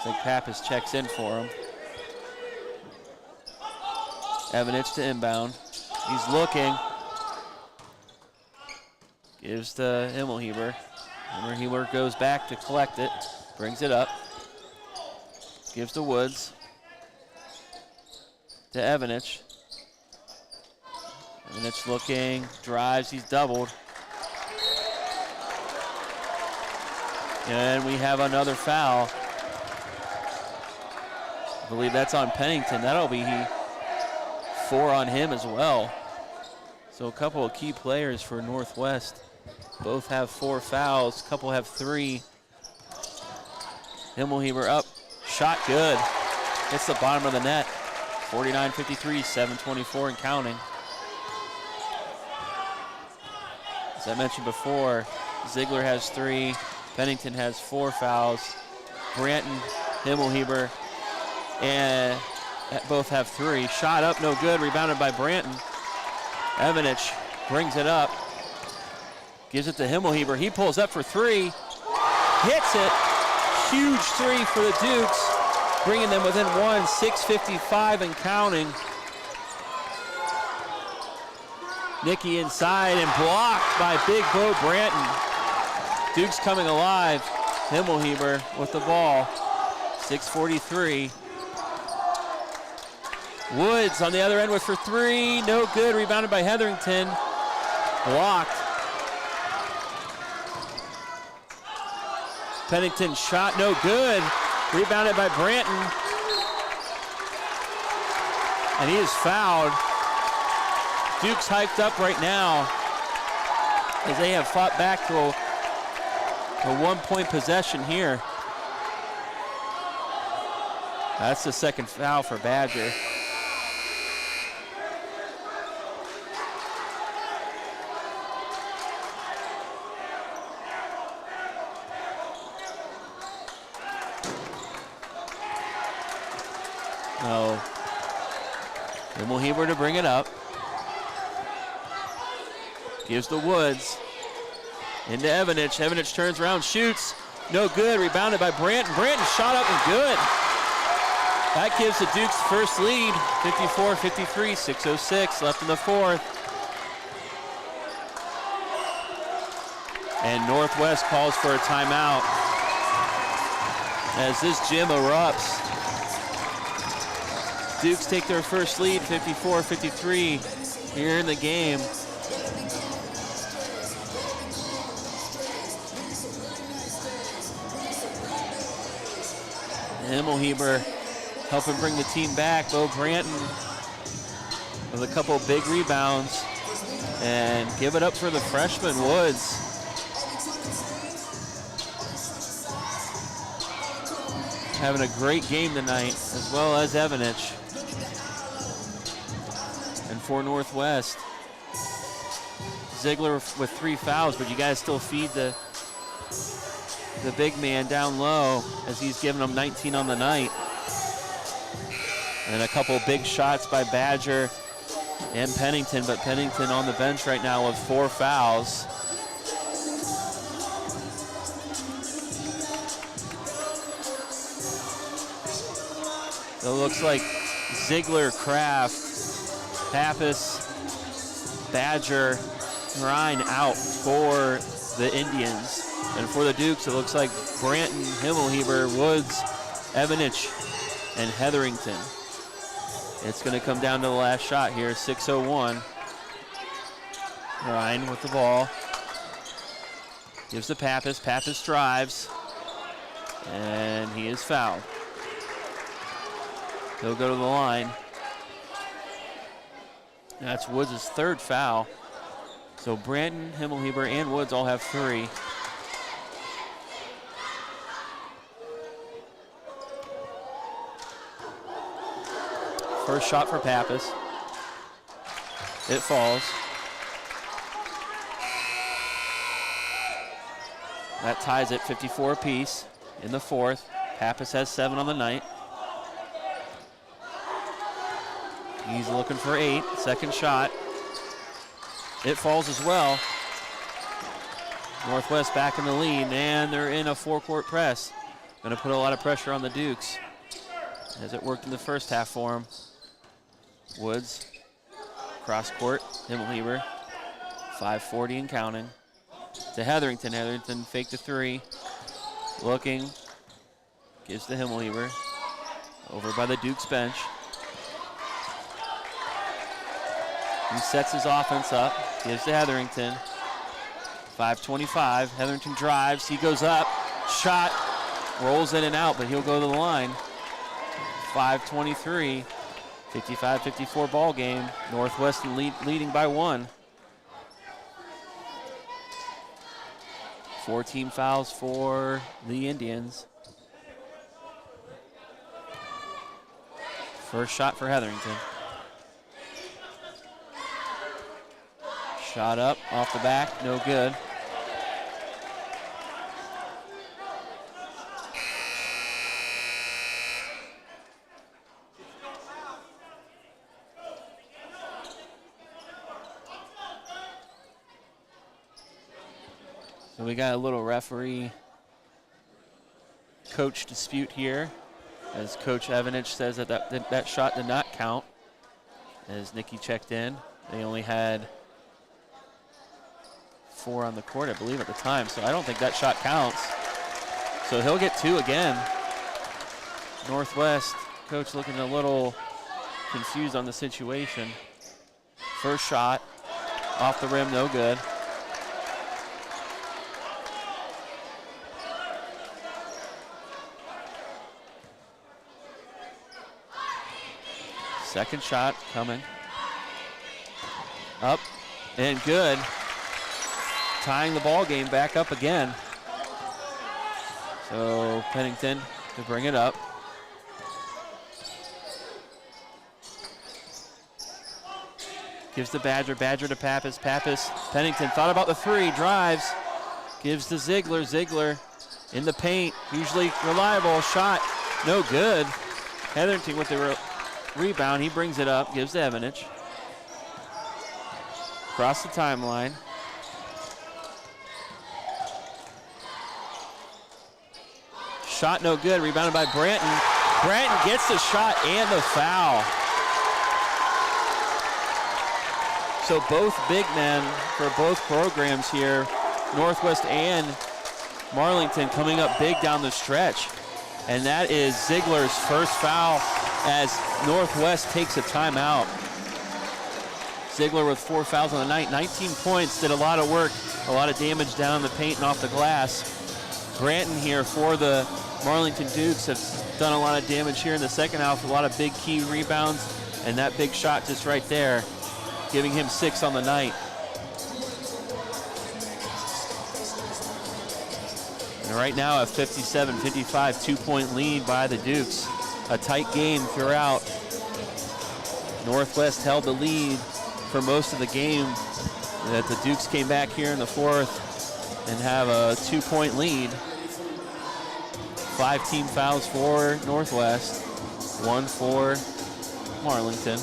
think Pappas checks in for him. Evanich to inbound. He's looking. Gives to Himmelheber. Himmelheber goes back to collect it. Brings it up. Gives to Woods. To Evanich. Evanich looking. Drives. He's doubled. And we have another foul. I believe that's on Pennington. That'll be 4 on him as well. So a couple of key players for Northwest. Both have 4 fouls. A couple have 3. Himmelheber up. Shot good. Hits the bottom of the net. 49-53, 7:24 and counting. As I mentioned before, Ziegler has 3. Pennington has 4 fouls. Branton, Himmelheber, and both have 3. Shot up, no good. Rebounded by Branton. Evanich brings it up. Gives it to Himmelheber. He pulls up for 3. Hits it. Huge 3 for the Dukes. bringing them within one, 6:55 and counting. Nicky inside and blocked by Big Bo Branton. Dukes coming alive. Himmelheber with the ball. 6:43. Woods on the other end with for three. No good. Rebounded by Hetherington. Blocked. Pennington shot no good. Rebounded by Branton. And he is fouled. Duke's hyped up right now as they have fought back to a one-point possession here. That's the second foul for Badger. No. Himmelheber to bring it up. Gives to Woods. Into Evanich. Evanich turns around, shoots. No good. Rebounded by Branton. Branton shot up and good. That gives the Dukes first lead. 54-53, 6:06 left in the fourth. And Northwest calls for a timeout as this gym erupts. Dukes take their first lead, 54-53 here in the game. Himmelheber helping bring the team back. Bo Branton with a couple big rebounds. And give it up for the freshman, Woods. Having a great game tonight, as well as Evanich. And for Northwest, Ziegler with 3 fouls, but you guys still feed the big man down low as he's giving them 19 on the night. And a couple big shots by Badger and Pennington, but Pennington on the bench right now with 4 fouls. So it looks like Ziegler, Kraft, Pappas, Badger, Ryan out for the Indians. And for the Dukes, it looks like Branton, Himmelheber, Woods, Evanich, and Hetherington. It's going to come down to the last shot here, 6:01. Ryan with the ball. Gives to Pappas. Pappas drives. And he is fouled. He'll go to the line. That's Woods' 3rd foul. So Branton, Himmelheber, and Woods all have 3. First shot for Pappas. It falls. That ties it 54 apiece in the fourth. Pappas has 7 on the night. He's looking for 8. Second shot. It falls as well. Northwest back in the lead, and they're in a 4-court press. Going to put a lot of pressure on the Dukes, as it worked in the first half for them. Woods, cross court, Himmelheber, 5:40 and counting. To Hetherington. Hetherington fake the 3. Looking, gives to Himmelheber. Over by the Dukes bench. He sets his offense up, gives to Hetherington. 5:25, Hetherington drives, he goes up, shot, rolls in and out, but he'll go to the line. 5:23, 55-54 ball game. Northwestern leading by 1. 4 team fouls for the Indians. First shot for Hetherington. Shot up, off the back, no good. So we got a little referee coach dispute here. as Coach Evanich says that shot did not count. As Nikki checked in, they only had 4 on the court, I believe, at the time, so I don't think that shot counts. So he'll get 2 again. Northwest coach looking a little confused on the situation. First shot off the rim, no good. Second shot coming. Up and good. Tying the ball game back up again. So Pennington to bring it up. Gives the Badger to Pappas. Pennington thought about the 3, drives. Gives to Ziegler. Ziegler in the paint, usually reliable. Shot, no good. Hetherington with the rebound, he brings it up, gives to Evanich. Across the timeline. Shot no good, rebounded by Branton. Branton gets the shot and the foul. So both big men for both programs here, Northwest and Marlington, coming up big down the stretch. And that is Ziegler's first foul as Northwest takes a timeout. Ziegler with 4 fouls on the night, 19 points, did a lot of work, a lot of damage down the paint and off the glass. Branton here for the Marlington Dukes have done a lot of damage here in the second half, a lot of big key rebounds, and that big shot just right there, giving him 6 on the night. And right now at 57-55, 2-point lead by the Dukes. A tight game throughout. Northwest held the lead for most of the game. That the Dukes came back here in the 4th and have a 2-point lead. 5 team fouls for Northwest, 1 for Marlington.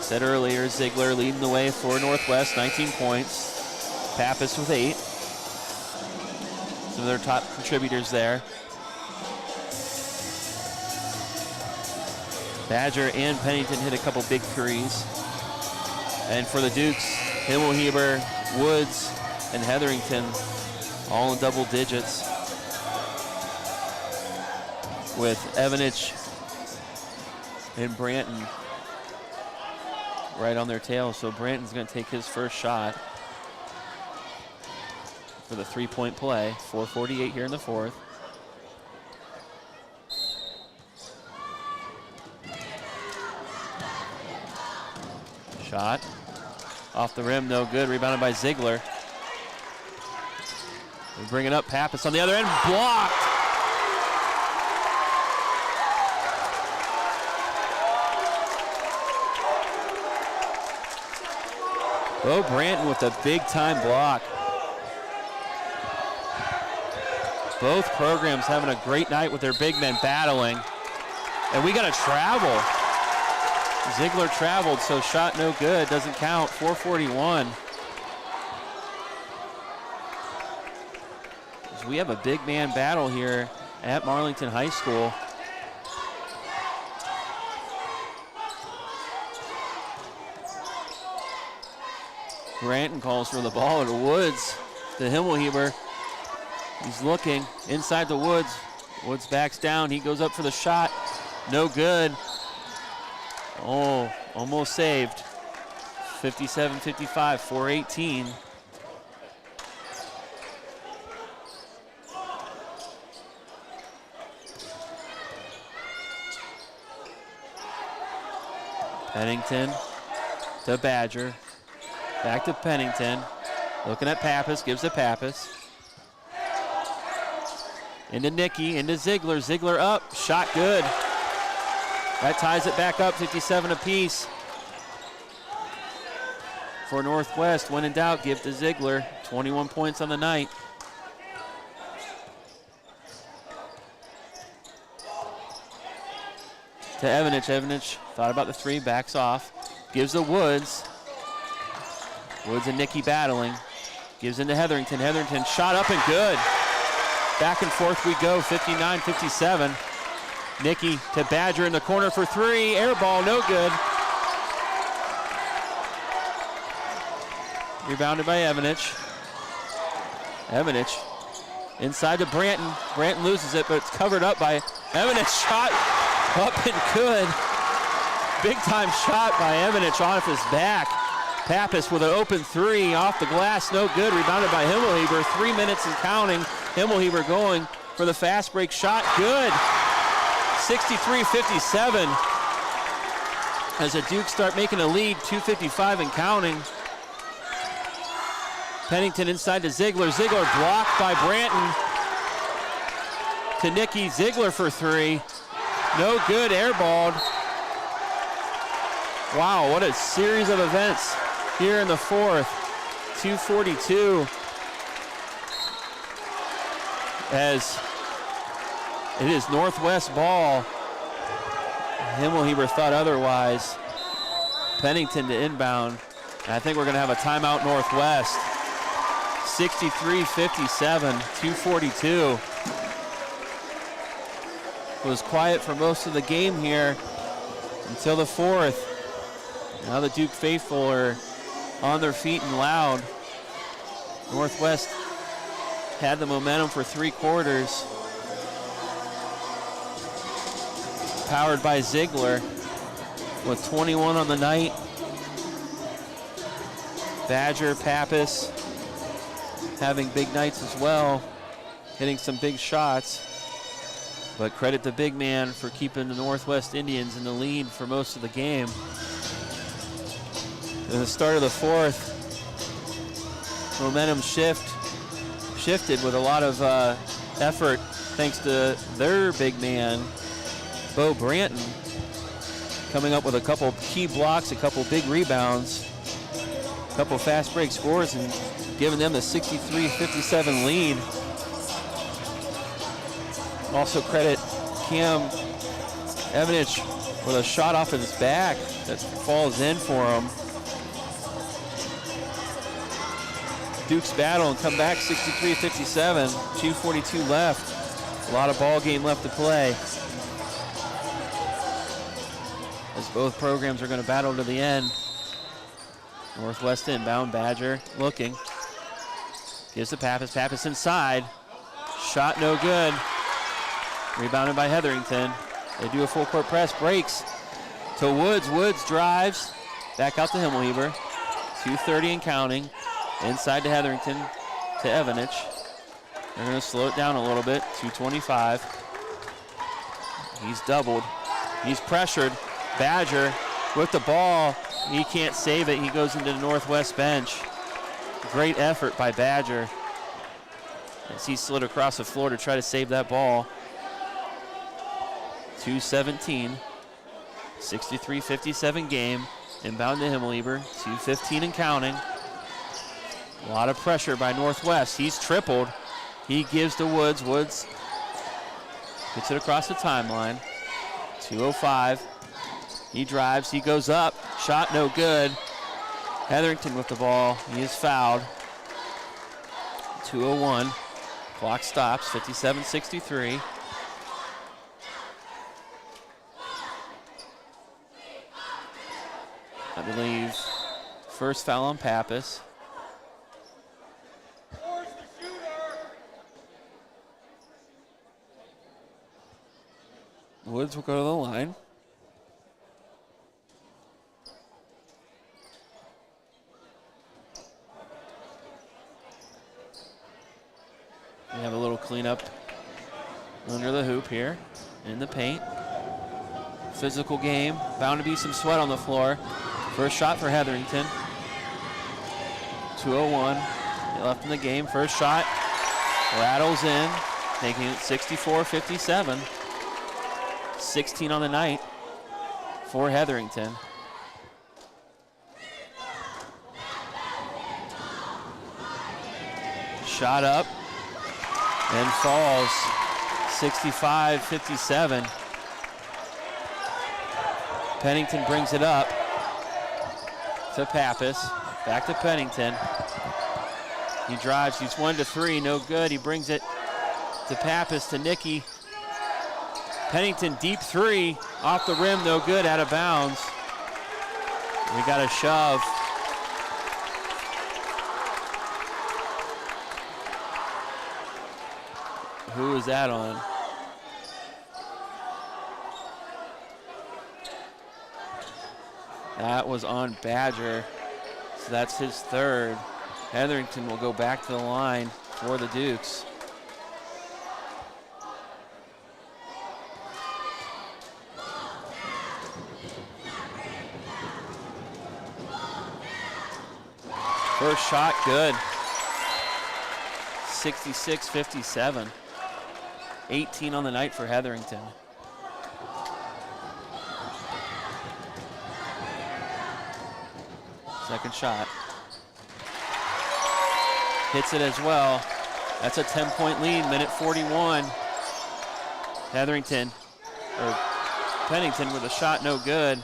Said earlier, Ziegler leading the way for Northwest, 19 points. Pappas with 8. Some of their top contributors there. Badger and Pennington hit a couple big threes. And for the Dukes, Himmelheber, Woods, and Hetherington all in double digits. With Evanich and Branton right on their tail. So Branton's going to take his first shot for the 3-point play. 4:48 here in the 4th. Shot off the rim, no good. Rebounded by Ziegler. We bring it up. Pappas on the other end, blocked. Bo Branton with a big-time block. Both programs having a great night with their big men battling. And we got to travel. Ziegler traveled, so shot no good, doesn't count. 4:41. So we have a big man battle here at Marlington High School. Branton calls for the ball to Woods, to Himmelheber. He's looking inside the Woods. Woods backs down, he goes up for the shot. No good. Oh, almost saved. 57-55, 4:18. Pennington to Badger. Back to Pennington. Looking at Pappas, gives to Pappas. Into Nicky, into Ziegler. Ziegler up, shot good. That ties it back up, 57 apiece. For Northwest, when in doubt, give to Ziegler. 21 points on the night. To Evanich. Evanich thought about the 3, backs off. Gives to Woods. Woods and Nicky battling. Gives into Hetherington. Hetherington shot up and good. Back and forth we go, 59-57. Nicky to Badger in the corner for three. Air ball, no good. Rebounded by Evanich. Evanich inside to Branton. Branton loses it, but it's covered up by Evanich. Shot up and good. Big time shot by Evanich off his back. Pappas with an open three off the glass, no good. Rebounded by Himmelheber. 3 minutes and counting. Himmelheber going for the fast break shot. Good. 63-57. As the Dukes start making a lead, 2:55 and counting. Pennington inside to Ziegler. Ziegler blocked by Branton. To Nicky. Ziegler for three. No good, airballed. Wow, what a series of events here in the fourth. 2:42. As it is Northwest ball. Himmelheber thought otherwise. Pennington to inbound. And I think we're going to have a timeout Northwest. 63-57, 2:42. It was quiet for most of the game here until the fourth. Now the Duke faithful are on their feet and loud. Northwest had the momentum for 3 quarters. Powered by Ziegler with 21 on the night. Badger, Pappas having big nights as well, hitting some big shots. But credit the big man for keeping the Northwest Indians in the lead for most of the game. At the start of the fourth, momentum shifted with a lot of effort thanks to their big man, Bo Branton, coming up with a couple key blocks, a couple big rebounds, a couple fast break scores, and giving them the 63-57 lead. Also credit Cam Evanich with a shot off his back that falls in for him. Dukes battle and come back 63-57, 2:42 left. A lot of ball game left to play. As both programs are going to battle to the end. Northwest inbound, Badger looking. Gives to Pappas, Pappas inside. Shot no good. Rebounded by Hetherington. They do a full court press, breaks to Woods. Woods drives, back out to Himmelheber. 2:30 and counting. Inside to Hetherington, to Evanich. They're going to slow it down a little bit, 2:25. He's doubled. He's pressured. Badger with the ball. He can't save it. He goes into the Northwest bench. Great effort by Badger as he slid across the floor to try to save that ball. 2:17, 63-57 game. Inbound to Himmelheber, 2:15 and counting. A lot of pressure by Northwest. He's tripled. He gives to Woods. Woods gets it across the timeline. 2:05. He drives. He goes up. Shot no good. Hetherington with the ball. He is fouled. 2:01. Clock stops. 57-63. I believe first foul on Pappas. Woods will go to the line. We have a little cleanup under the hoop here in the paint. Physical game, bound to be some sweat on the floor. First shot for Hetherington. 2:01 left in the game. First shot rattles in, making it 64-57. 16 on the night for Hetherington. Shot up and falls. 65-57. Pennington brings it up to Pappas. Back to Pennington. He drives. He's 1 to 3. No good. He brings it to Pappas, to Nicky. Pennington deep three, off the rim, no good, out of bounds. We got a shove. Who is that on? That was on Badger, so that's his third. Hetherington will go back to the line for the Dukes. First shot, good. 66-57. 18 on the night for Hetherington. Second shot. Hits it as well. That's a 10-point lead, minute 41. Pennington with a shot, no good.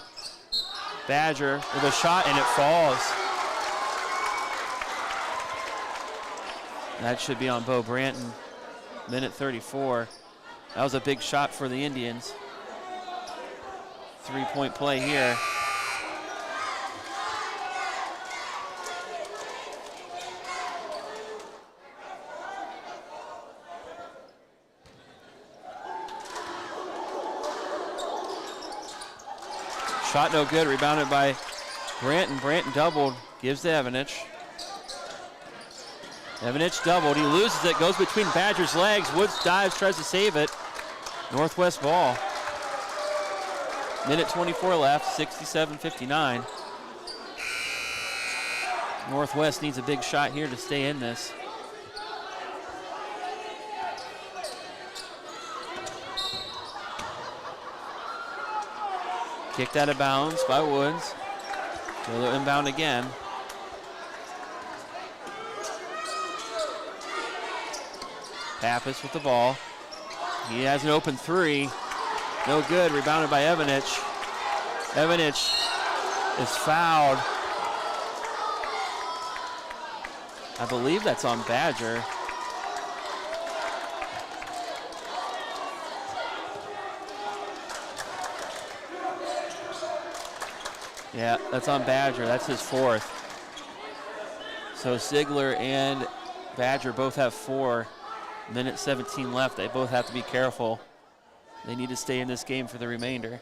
Badger with a shot, and it falls. That should be on Bo Branton, minute 34. That was a big shot for the Indians. 3-point play here. Shot no good, rebounded by Branton. Branton doubled, gives to Evanich. Evanich doubled, he loses it, goes between Badger's legs. Woods dives, tries to save it. Northwest ball. Minute 24 left, 67-59. Northwest needs a big shot here to stay in this. Kicked out of bounds by Woods. They'll inbound again. Pappas with the ball. He has an open three. No good, rebounded by Evanich. Evanich is fouled. I believe that's on Badger. Yeah, that's on Badger. That's his fourth. So Ziegler and Badger both have 4. Minute 17 left. They both have to be careful. They need to stay in this game for the remainder.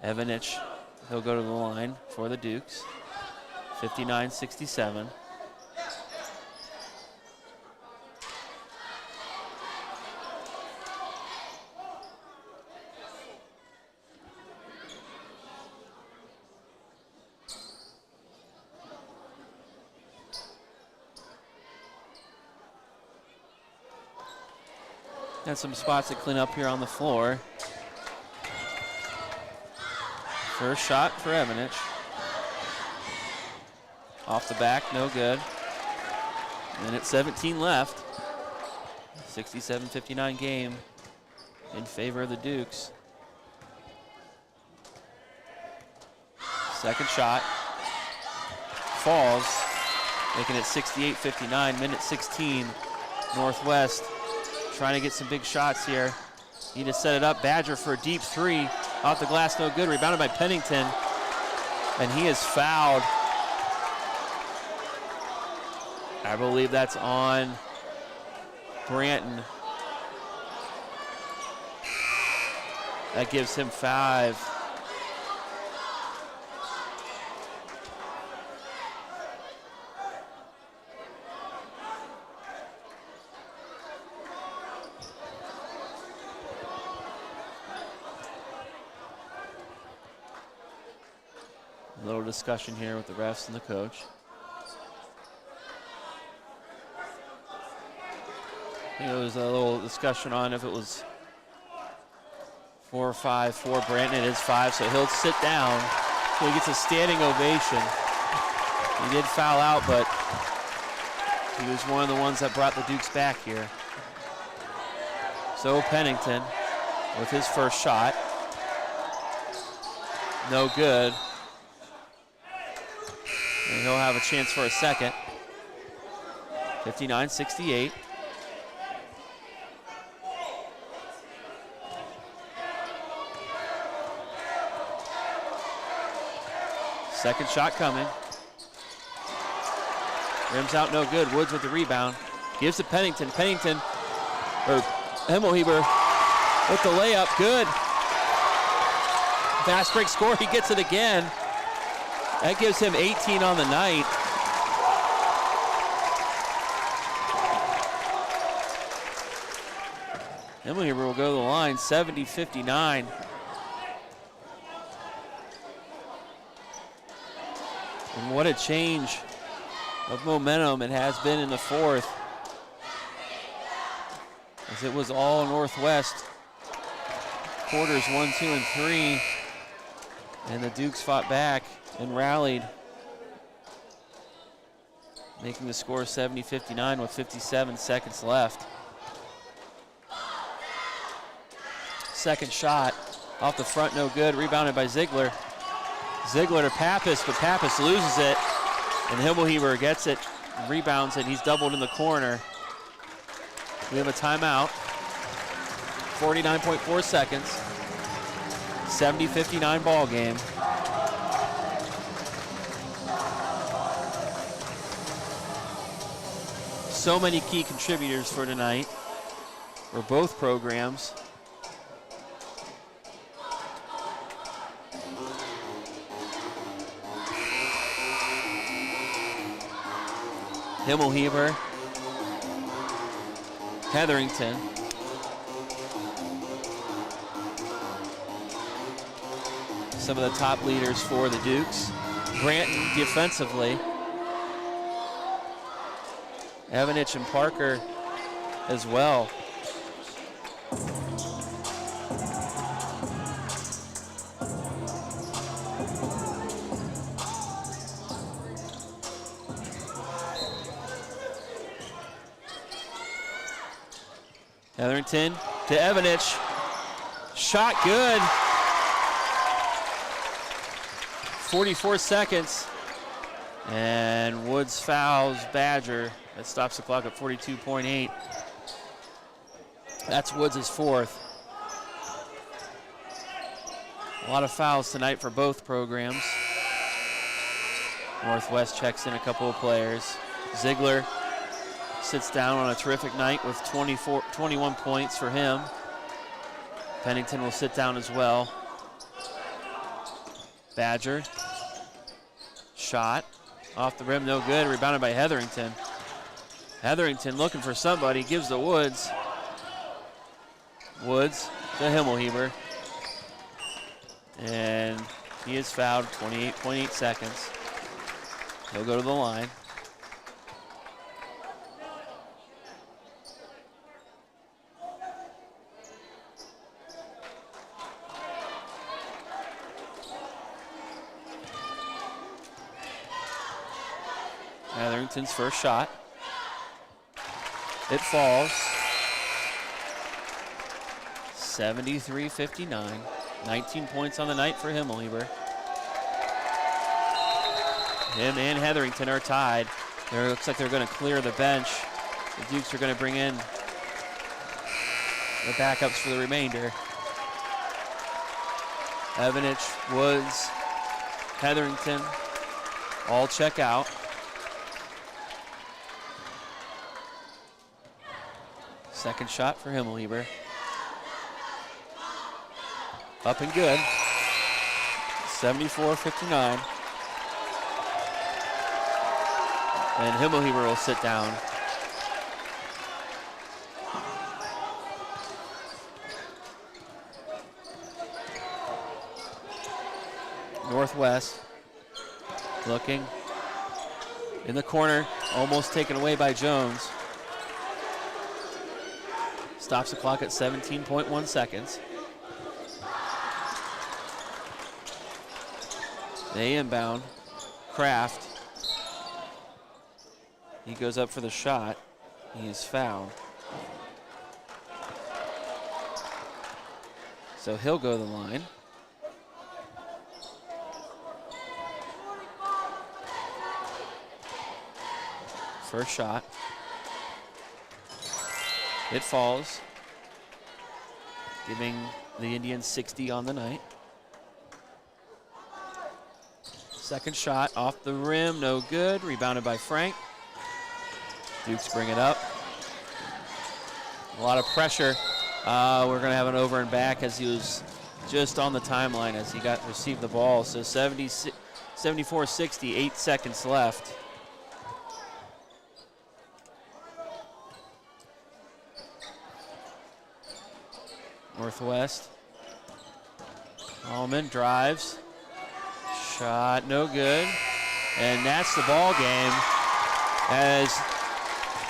Evanich, he'll go to the line for the Dukes. 59-67. Got some spots to clean up here on the floor. First shot for Evanich. Off the back, no good. Minute 17 left. 67-59 game in favor of the Dukes. Second shot. Falls, making it 68-59, minute 16. Northwest trying to get some big shots here. Need to set it up. Badger for a deep three. Off the glass, no good. Rebounded by Pennington. And he is fouled. I believe that's on Branton. That gives him 5. A little discussion here with the refs and the coach. I think there was a little discussion on if it was 4 or 5 for Branton. It is 5, so he'll sit down. So he gets a standing ovation. He did foul out, but he was one of the ones that brought the Dukes back here. So Pennington with his first shot. No good. And he'll have a chance for a second. 59-68. Second shot coming. Rims out, no good. Woods with the rebound. Gives to Pennington. Himmelheber with the layup, good. Fast break score, he gets it again. That gives him 18 on the night. Himmelheber will go to the line, 70-59. And what a change of momentum it has been in the fourth. As it was all Northwest. Quarters 1, 2, and 3. And the Dukes fought back and rallied, making the score 70-59 with 57 seconds left. Second shot off the front, no good. Rebounded by Ziegler. Ziegler to Pappas, but Pappas loses it. And Himmelheber gets it, rebounds it. He's doubled in the corner. We have a timeout. 49.4 seconds. 70-59 ball game. So many key contributors for tonight for both programs. Himmelheber, Hetherington, some of the top leaders for the Dukes. Granton defensively. Evanich and Parker as well. Hetherington to Evanich. Shot good. 44 seconds. And Woods fouls Badger. That stops the clock at 42.8. That's Woods' fourth. A lot of fouls tonight for both programs. Northwest checks in a couple of players. Ziegler sits down on a terrific night with 21 points for him. Pennington will sit down as well. Badger. Shot. Off the rim, no good. Rebounded by Hetherington. Hetherington looking for somebody. Gives to Woods. Woods to Himmelheber. And he is fouled, 28.8 seconds. He'll go to the line. Hetherington's first shot. It falls. 73-59. 19 points on the night for Himmelheber. Him and Hetherington are tied. It looks like they're going to clear the bench. The Dukes are going to bring in the backups for the remainder. Evanich, Woods, Hetherington, all check out. Second shot for Himmelheber. Up and good. 74-59. And Himmelheber will sit down. Northwest looking in the corner, almost taken away by Jones. Stops the clock at 17.1 seconds. They inbound. Kraft. He goes up for the shot. He is fouled. So he'll go to the line. First shot. It falls, giving the Indians 60 on the night. Second shot off the rim, no good. Rebounded by Frank. Dukes bring it up. A lot of pressure. We're going to have an over and back as he was just on the timeline as he received the ball. So 74-60, 8 seconds left. Northwest. Allman drives. Shot no good. And that's the ball game as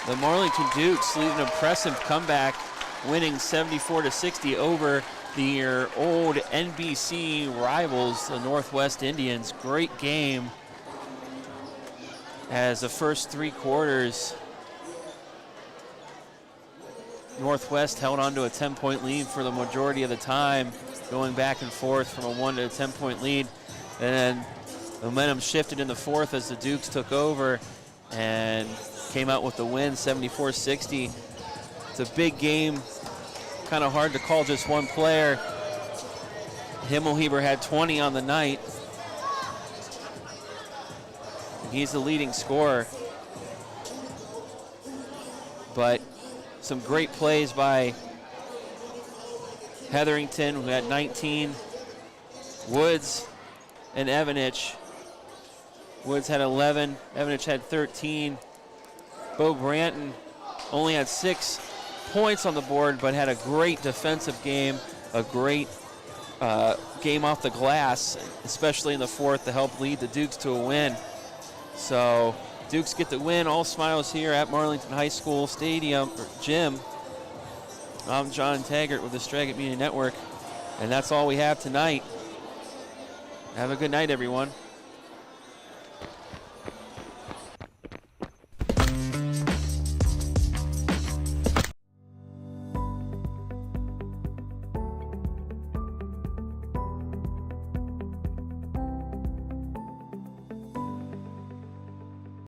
the Marlington Dukes lead an impressive comeback, winning 74-60 over their old NBC rivals, the Northwest Indians. Great game as the first 3 quarters, Northwest held on to a 10-point lead for the majority of the time, going back and forth from a 1 to a 10-point lead. And then momentum shifted in the fourth as the Dukes took over and came out with the win, 74-60. It's a big game, kind of hard to call just one player. Himmelheber had 20 on the night. He's the leading scorer. But some great plays by Hetherington, who had 19. Woods and Evanich. Woods had 11, Evanich had 13. Bo Branton only had 6 points on the board, but had a great defensive game, a great game off the glass, especially in the fourth, to help lead the Dukes to a win. So Dukes get the win. All smiles here at Marlington High School Stadium, or gym. I'm John Taggart with the Straggat Media Network, and that's all we have tonight. Have a good night, everyone.